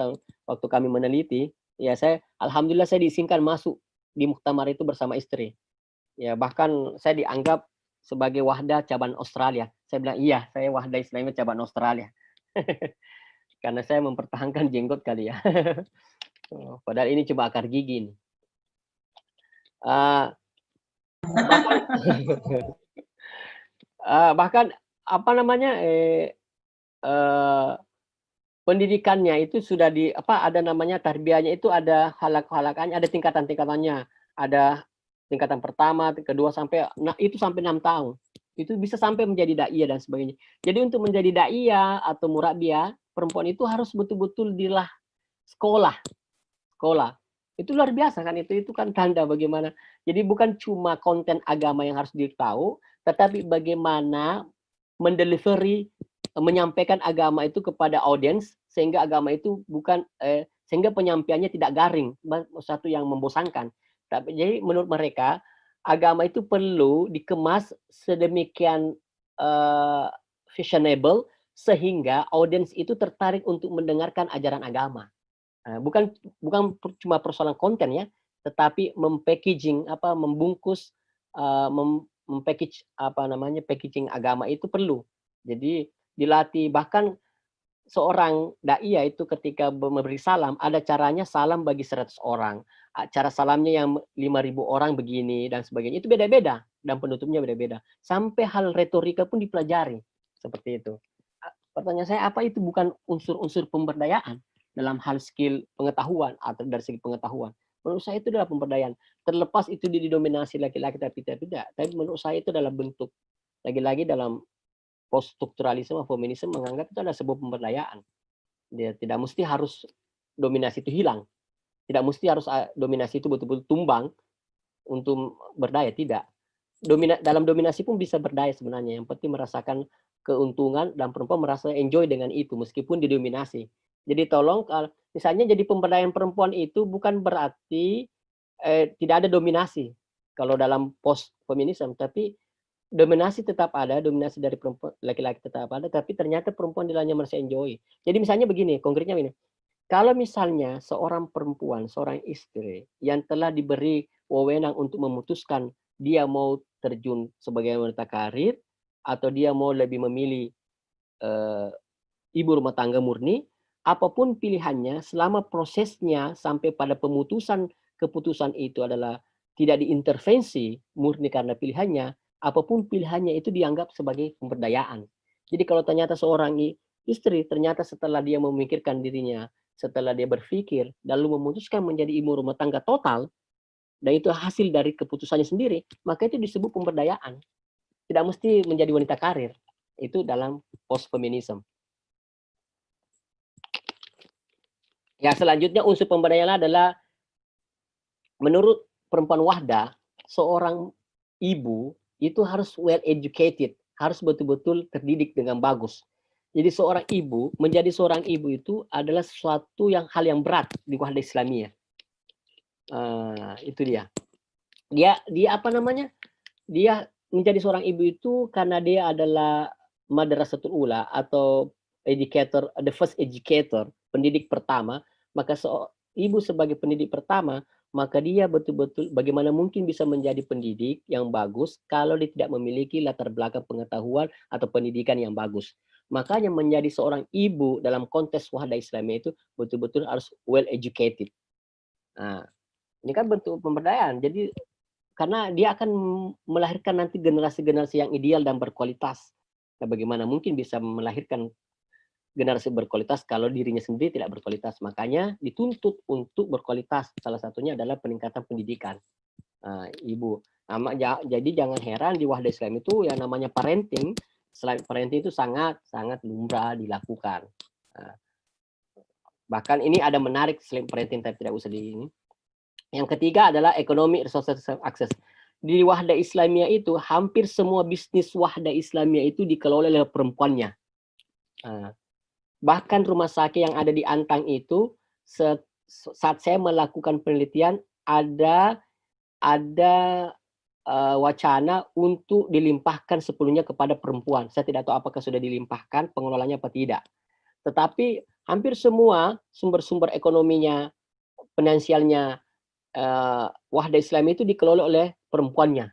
waktu kami meneliti, ya alhamdulillah saya diizinkan masuk di muktamar itu bersama istri. Ya bahkan saya dianggap sebagai Wahda cabang Australia. Saya bilang iya, saya Wahda Islamiyah cabang Australia. Karena saya mempertahankan jenggot kali ya. Padahal ini cuma akar gigi nih. Bahkan apa namanya pendidikannya itu sudah ada namanya tarbiyahnya itu ada halakannya, ada tingkatan-tingkatannya, ada tingkatan pertama, kedua sampai itu sampai 6 tahun. Itu bisa sampai menjadi daiyah dan sebagainya. Jadi untuk menjadi daiyah atau murabbiyah, perempuan itu harus betul-betul sekolah. Itu luar biasa kan, itu kan tanda bagaimana. Jadi bukan cuma konten agama yang harus ditahu, tetapi bagaimana menyampaikan agama itu kepada audiens sehingga agama itu sehingga penyampaiannya tidak garing, satu yang membosankan. Jadi menurut mereka agama itu perlu dikemas sedemikian fashionable sehingga audiens itu tertarik untuk mendengarkan ajaran agama. Bukan cuma persoalan konten ya, tetapi membungkus, packaging agama itu perlu. Jadi dilatih, bahkan seorang dai itu ketika memberi salam ada caranya salam bagi 100 orang. Cara salamnya yang 5.000 orang begini dan sebagainya. Itu beda-beda dan penutupnya beda-beda. Sampai hal retorika pun dipelajari seperti itu. Pertanyaan saya, apa itu bukan unsur-unsur pemberdayaan dalam hal skill pengetahuan atau dari segi pengetahuan? Menurut saya itu adalah pemberdayaan. Terlepas itu didominasi laki-laki tapi tidak. Tapi menurut saya itu adalah bentuk, lagi-lagi dalam post-strukturalisme, feminisme menganggap itu adalah sebuah pemberdayaan. Dia tidak mesti harus dominasi itu hilang. Tidak mesti harus dominasi itu betul-betul tumbang untuk berdaya, tidak. Dalam dominasi pun bisa berdaya sebenarnya. Yang penting merasakan keuntungan dan perempuan merasa enjoy dengan itu meskipun didominasi. Jadi tolong misalnya jadi pemberdayaan perempuan itu bukan berarti tidak ada dominasi kalau dalam post feminisme, tapi dominasi tetap ada, dominasi dari perempuan laki-laki tetap ada, tapi ternyata perempuan di dalamnya merasa enjoy. Jadi misalnya begini, konkretnya ini. Kalau misalnya seorang perempuan, seorang istri yang telah diberi wewenang untuk memutuskan dia mau terjun sebagai wanita karir atau dia mau lebih memilih ibu rumah tangga murni, apapun pilihannya selama prosesnya sampai pada keputusan itu adalah tidak diintervensi murni karena pilihannya, apapun pilihannya itu dianggap sebagai pemberdayaan. Jadi kalau ternyata seorang istri ternyata setelah dia memikirkan dirinya setelah dia berpikir lalu memutuskan menjadi ibu rumah tangga total, dan itu hasil dari keputusannya sendiri, maka itu disebut pemberdayaan. Tidak mesti menjadi wanita karir. Itu dalam post feminism. Ya, selanjutnya unsur pemberdayaan adalah menurut perempuan Wahda, seorang ibu itu harus well educated, harus betul-betul terdidik dengan bagus. Jadi seorang ibu, menjadi seorang ibu itu adalah sesuatu hal yang berat di Wahda Islamiyah. Itu dia. Dia apa namanya? Dia menjadi seorang ibu itu karena dia adalah madrasatul ula atau educator, the first educator, pendidik pertama, maka ibu sebagai pendidik pertama, maka dia betul-betul bagaimana mungkin bisa menjadi pendidik yang bagus kalau dia tidak memiliki latar belakang pengetahuan atau pendidikan yang bagus. Makanya menjadi seorang ibu dalam konteks Wahda Islamiyah itu betul-betul harus well educated. Nah, ini kan bentuk pemberdayaan. Jadi karena dia akan melahirkan nanti generasi-generasi yang ideal dan berkualitas. Nah, bagaimana mungkin bisa melahirkan generasi berkualitas kalau dirinya sendiri tidak berkualitas? Makanya dituntut untuk berkualitas. Salah satunya adalah peningkatan pendidikan. Ibu. Jadi jangan heran di Wahda Islam itu yang namanya parenting. Selain parenting itu sangat lumrah dilakukan. Bahkan ini ada menarik selain parenting, tapi tidak usah di ini. Yang ketiga adalah ekonomi resources access. Di Wahda Islamiyah itu hampir semua bisnis Wahda Islamiyah itu dikelola oleh perempuannya. Bahkan rumah sakit yang ada di Antang itu saat saya melakukan penelitian ada wacana untuk dilimpahkan sepenuhnya kepada perempuan. Saya tidak tahu apakah sudah dilimpahkan pengelolanya apa tidak. Tetapi hampir semua sumber-sumber ekonominya, finansialnya Wahda Islam itu dikelola oleh perempuannya,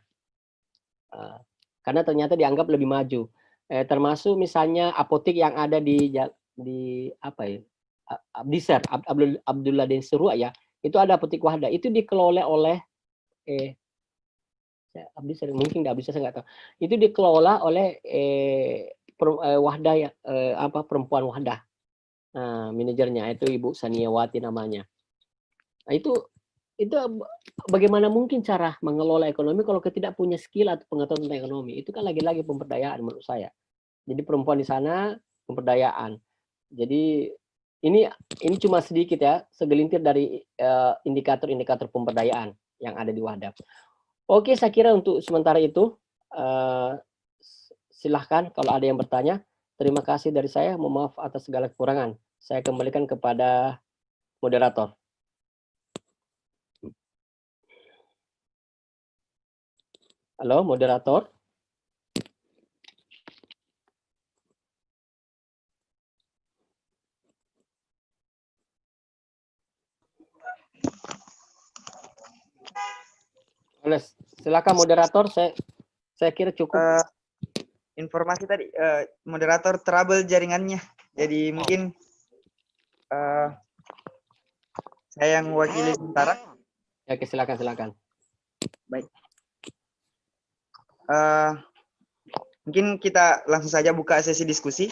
karena ternyata dianggap lebih maju. Termasuk misalnya apotek yang ada di apa ya, Abdisar, Abdullah Den Surua ya, itu ada apotek Wahda, itu dikelola oleh Abdisar, mungkin Abdisar saya nggak tahu, itu dikelola oleh Wahda ya, perempuan Wahda, manajernya itu Ibu Saniawati namanya. Nah, itu bagaimana mungkin cara mengelola ekonomi kalau kita tidak punya skill atau pengetahuan tentang ekonomi? Itu kan lagi-lagi pemberdayaan menurut saya. Jadi perempuan di sana pemberdayaan. Jadi ini cuma sedikit ya, segelintir dari indikator-indikator pemberdayaan yang ada di Wahda. Oke, saya kira untuk sementara itu silahkan kalau ada yang bertanya. Terima kasih dari saya. Mohon maaf atas segala kekurangan. Saya kembalikan kepada moderator. Halo, moderator. Silakan moderator, saya kira cukup. Informasi tadi moderator trouble jaringannya. Jadi mungkin saya yang mewakili sementara. Oke, silakan. Baik. Mungkin kita langsung saja buka sesi diskusi.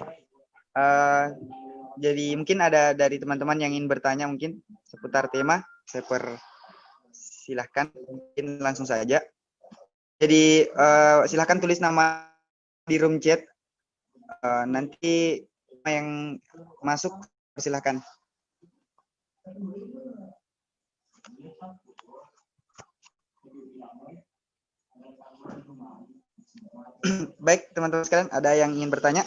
Jadi mungkin ada dari teman-teman yang ingin bertanya mungkin seputar tema, saya persilahkan mungkin langsung saja. Jadi silahkan tulis nama di room chat. Nanti yang masuk silahkan. Baik, teman-teman sekalian, ada yang ingin bertanya?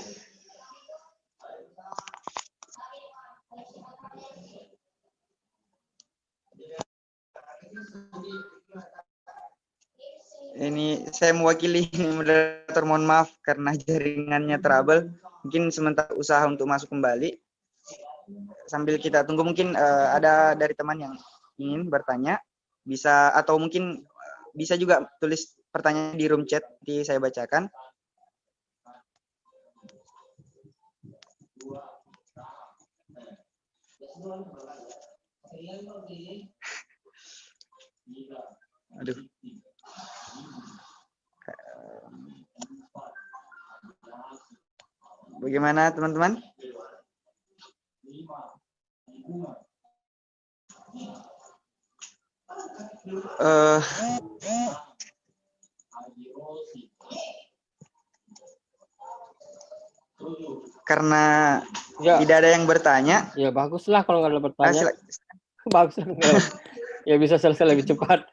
Ini saya mewakili moderator, mohon maaf karena jaringannya trouble. Mungkin sementara usaha untuk masuk kembali. Sambil kita tunggu mungkin ada dari teman yang ingin bertanya, bisa atau mungkin bisa juga tulis pertanyaan di room chat, nanti saya bacakan. Aduh. Bagaimana teman-teman? Karena Ya, tidak ada yang bertanya. ya baguslah kalau nggak ada bertanya. Silakan. Baguslah kalau ya bisa selesai lebih cepat.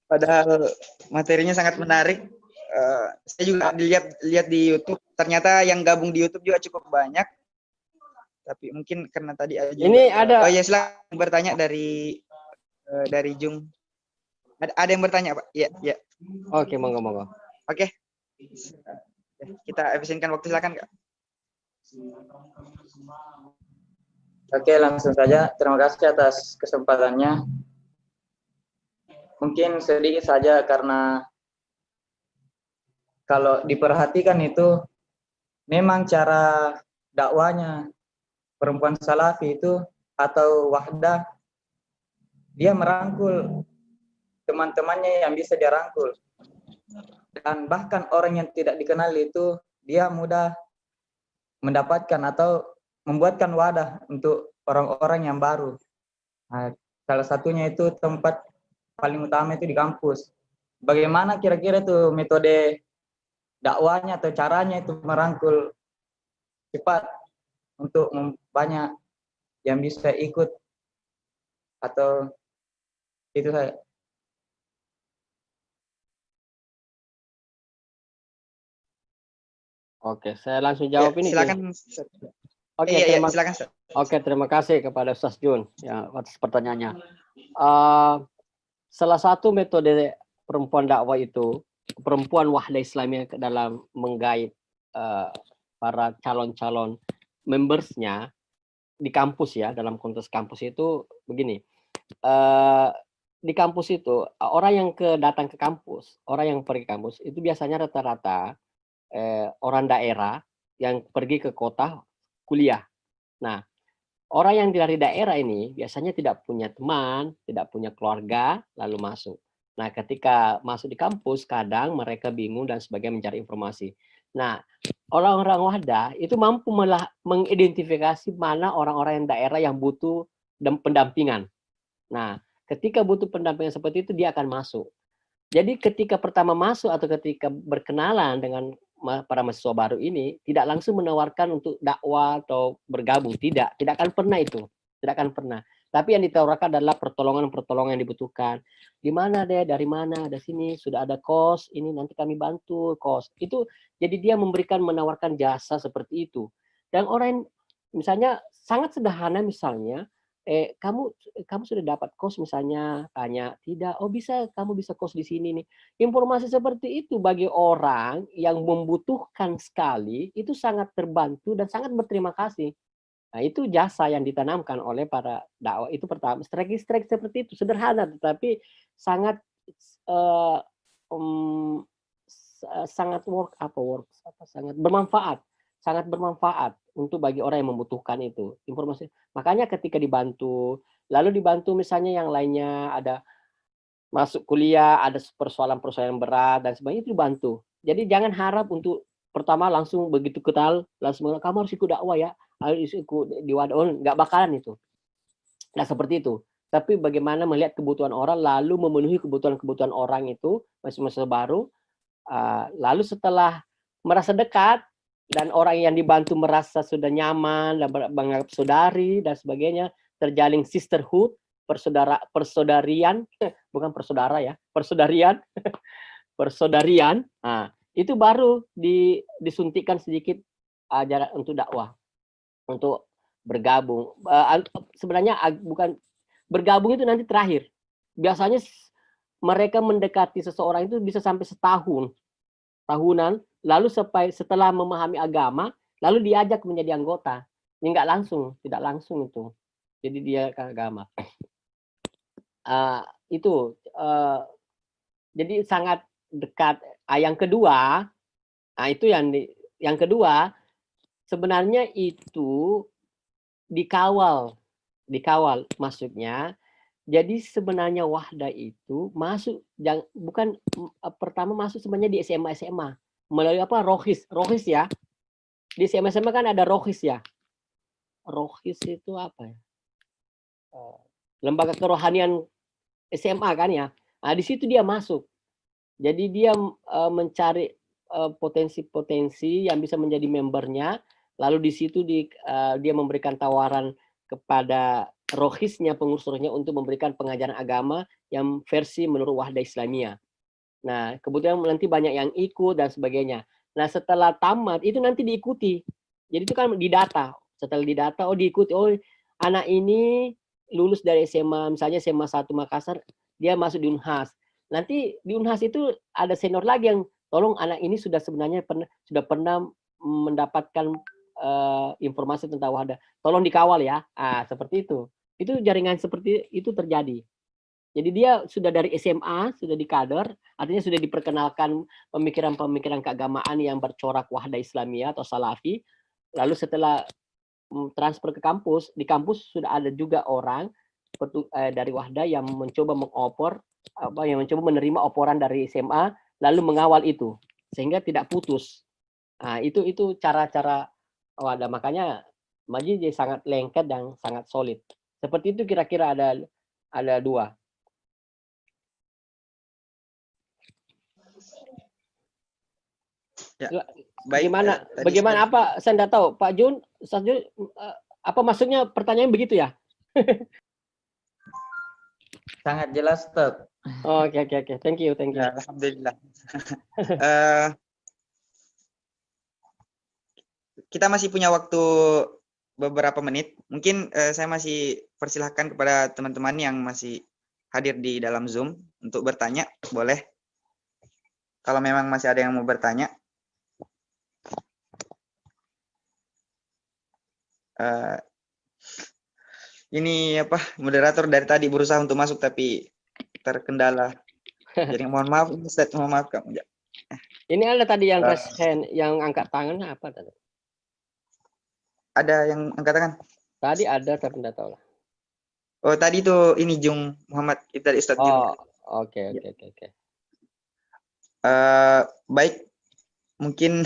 Padahal materinya sangat menarik. Saya juga lihat di YouTube. Ternyata yang gabung di YouTube juga cukup banyak. Tapi mungkin karena tadi aja. Ini ada. Oh ya, silakan bertanya dari Jung. Ada yang bertanya, Pak? Iya, ya. Oke, monggo. Oke. Kita efisienkan waktu, silakan, Kak. Oke, langsung saja. Terima kasih atas kesempatannya. Mungkin sedikit saja karena kalau diperhatikan itu memang cara dakwanya perempuan salafi itu atau wahdah, dia merangkul teman-temannya yang bisa dia rangkul. Dan bahkan orang yang tidak dikenal itu dia mudah mendapatkan atau membuatkan wadah untuk orang-orang yang baru. Nah, salah satunya itu tempat paling utama itu di kampus. Bagaimana kira-kira tuh metode dakwanya atau caranya itu merangkul cepat untuk banyak yang bisa ikut, atau itu saya. Oke, saya langsung jawab Ya, ini. silakan. Oke, iya, silakan. Oke, terima kasih kepada Ustaz Jun ya atas pertanyaannya. Salah satu metode perempuan dakwah itu, perempuan wahdah Islamiyah dalam menggait para calon-calon membersnya di kampus ya, dalam konteks kampus itu begini. Di kampus itu orang yang datang ke kampus, orang yang pergi ke kampus itu biasanya rata-rata orang daerah yang pergi ke kota kuliah. Nah, orang yang dari daerah ini biasanya tidak punya teman, tidak punya keluarga, lalu masuk. Nah, ketika masuk di kampus, kadang mereka bingung dan sebagainya mencari informasi. Nah, orang-orang wahdah itu mampu mengidentifikasi mana orang-orang yang daerah yang butuh pendampingan. Nah, ketika butuh pendampingan seperti itu, dia akan masuk. Jadi ketika pertama masuk atau ketika berkenalan dengan para mahasiswa baru ini, tidak langsung menawarkan untuk dakwah atau bergabung, tidak akan pernah itu, tidak akan pernah. Tapi yang ditawarkan adalah pertolongan yang dibutuhkan. Di mana deh, dari mana, ada sini, sudah ada kos, ini nanti kami bantu kos. Itu jadi dia menawarkan jasa seperti itu. Dan orang misalnya sangat sederhana misalnya, kamu sudah dapat kos misalnya, tanya, tidak, oh bisa, kamu bisa kos di sini nih. Informasi seperti itu bagi orang yang membutuhkan sekali, itu sangat terbantu dan sangat berterima kasih. Nah, itu jasa yang ditanamkan oleh para dakwah. Itu pertama, strategi seperti itu, sederhana, tetapi sangat sangat bermanfaat untuk bagi orang yang membutuhkan itu informasi. Makanya ketika dibantu misalnya yang lainnya ada masuk kuliah, ada persoalan-persoalan berat dan sebagainya, itu dibantu. Jadi jangan harap untuk pertama langsung begitu kenal langsung kamu harus ikut dakwah ya, harus ikut di wadah, nggak bakalan itu. Nah seperti itu. Tapi bagaimana melihat kebutuhan orang lalu memenuhi kebutuhan orang itu masih baru. Lalu setelah merasa dekat dan orang yang dibantu merasa sudah nyaman dan menganggap saudari dan sebagainya, terjalin sisterhood, persaudarian, bukan persaudara ya, persaudarian. Nah, itu baru disuntikkan sedikit ajaran untuk dakwah, untuk bergabung. Sebenarnya bukan bergabung, itu nanti terakhir. Biasanya mereka mendekati seseorang itu bisa sampai tahunan, lalu setelah memahami agama, lalu diajak menjadi anggota. Ini tidak langsung itu. Jadi dia ke agama. Jadi sangat dekat. Yang kedua, itu yang kedua sebenarnya itu dikawal maksudnya. Jadi sebenarnya wahdah itu masuk bukan pertama masuk sebenarnya di SMA melalui rohis ya. Di SMA kan ada rohis ya. rohis itu apa ya? Lembaga kerohanian SMA kan ya. Nah, di situ dia masuk. Jadi dia mencari potensi-potensi yang bisa menjadi membernya, lalu di situ dia memberikan tawaran kepada rohisnya, pengurus rohnya untuk memberikan pengajaran agama yang versi menurut Wahdah Islamiyah. Nah, kebetulan nanti banyak yang ikut dan sebagainya. Nah, setelah tamat itu nanti diikuti. Jadi itu kan didata. Setelah didata, diikuti. Oh, anak ini lulus dari SMA, misalnya SMA 1 Makassar, dia masuk di Unhas. Nanti di Unhas itu ada senior lagi yang tolong anak ini sudah pernah mendapatkan informasi tentang Wahdah. Tolong dikawal ya. Seperti itu. Itu jaringan seperti itu terjadi. Jadi dia sudah dari SMA, sudah di kader, artinya sudah diperkenalkan pemikiran-pemikiran keagamaan yang bercorak Wahdah Islamiyah atau Salafi. Lalu setelah transfer ke kampus, di kampus sudah ada juga orang dari Wahdah yang mencoba yang mencoba menerima oporan dari SMA, lalu mengawal itu sehingga tidak putus. Nah, itu cara-cara Wahdah, makanya Maji jadi sangat lengket dan sangat solid. Seperti itu kira-kira ada dua. Ya, baik. Bagaimana apa? Saya tidak tahu, Pak Jun, Ustaz Jun, apa maksudnya pertanyaan begitu ya? Sangat jelas, Ustaz. Oke. Thank you. Ya, alhamdulillah. Kita masih punya waktu beberapa menit. Mungkin saya masih persilahkan kepada teman-teman yang masih hadir di dalam Zoom untuk bertanya, boleh. Kalau memang masih ada yang mau bertanya. Ini moderator dari tadi berusaha untuk masuk tapi terkendala. Jadi mohon maaf, Ustaz, mohon maaf kamu. Ini ada tadi yang raise hand, yang angkat tangan apa tadi? Ada yang angkat tangan? Tadi ada tapi tidak tahu lah. Oh, tadi itu ini Jung Muhammad itu dari Ustaz Jung. Oke. Baik, mungkin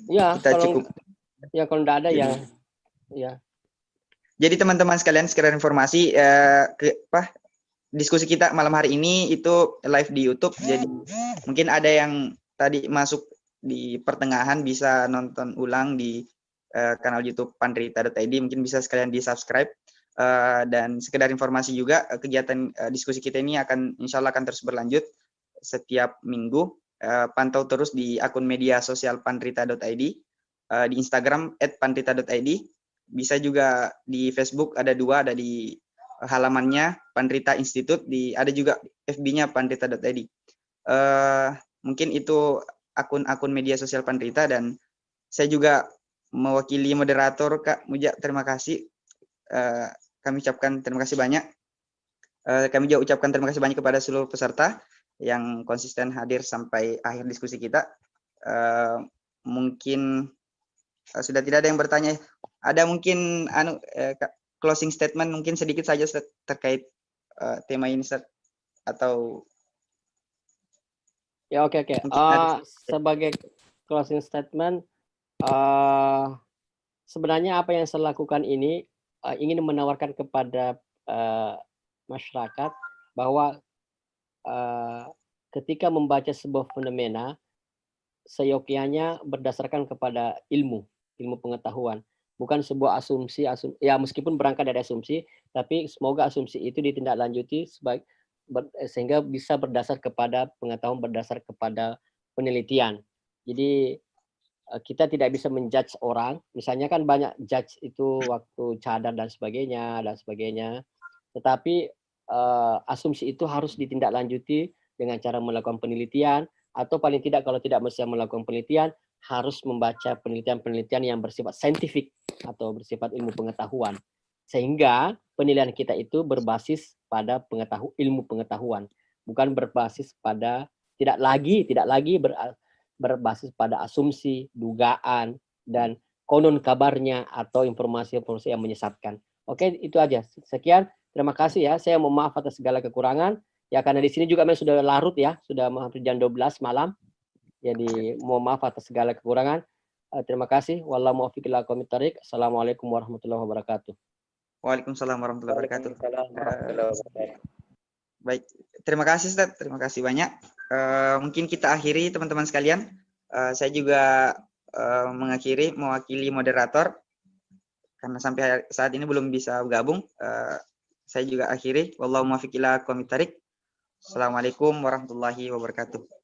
ya, kita cukup. Ya kalau tidak ada ya. Jadi teman-teman sekalian, sekedar informasi, diskusi kita malam hari ini itu live di YouTube. Jadi mungkin ada yang tadi masuk di pertengahan bisa nonton ulang di kanal YouTube Pandrita.id, mungkin bisa sekalian di subscribe. Dan sekedar informasi juga, kegiatan diskusi kita ini insya Allah akan terus berlanjut setiap minggu. Pantau terus di akun media sosial Pandrita.id, di Instagram @pandrita.id, bisa juga di Facebook, ada di halamannya Pandrita Institute, ada juga FB-nya Pandrita.id. Mungkin itu akun-akun media sosial Pandrita, dan saya juga mewakili moderator Kak Muja, terima kasih. Kami ucapkan terima kasih banyak. Kami juga ucapkan terima kasih banyak kepada seluruh peserta yang konsisten hadir sampai akhir diskusi kita. Mungkin sudah tidak ada yang bertanya. Ada mungkin closing statement mungkin sedikit saja terkait tema ini, Ustaz, atau ya? Oke. Sebagai closing statement, sebenarnya apa yang saya lakukan ini ingin menawarkan kepada masyarakat bahwa ketika membaca sebuah fenomena, seyogyanya berdasarkan kepada ilmu pengetahuan, bukan sebuah asumsi. Ya, meskipun berangkat dari asumsi, tapi semoga asumsi itu ditindaklanjuti sehingga bisa berdasar kepada pengetahuan, berdasar kepada penelitian. Jadi kita tidak bisa menjudge orang. Misalnya kan banyak judge itu waktu cadar dan sebagainya. Tetapi asumsi itu harus ditindaklanjuti dengan cara melakukan penelitian, atau paling tidak kalau tidak bisa melakukan penelitian, harus membaca penelitian-penelitian yang bersifat saintifik atau bersifat ilmu pengetahuan, sehingga penilaian kita itu berbasis pada ilmu pengetahuan, bukan berbasis pada tidak lagi berbasis pada asumsi, dugaan, dan konon kabarnya atau informasi-informasi yang menyesatkan. Oke, itu aja. Sekian, terima kasih ya. Saya mohon maaf atas segala kekurangan. Ya, karena di sini juga memang sudah larut ya, sudah hampir jam 12 malam. Jadi mohon maaf atas segala kekurangan. Terima kasih. Wallahu muwaffiq ila aqwamit thoriq. Assalamualaikum warahmatullahi wabarakatuh. Waalaikumsalam warahmatullahi wabarakatuh. Waalaikumsalam warahmatullahi wabarakatuh. Baik, terima kasih Ustaz, terima kasih banyak. Mungkin kita akhiri teman-teman sekalian. Saya juga mengakhiri mewakili moderator karena sampai saat ini belum bisa bergabung. Saya juga akhiri. Wallahu muwaffiq ila aqwamit thoriq. Assalamualaikum warahmatullahi wabarakatuh.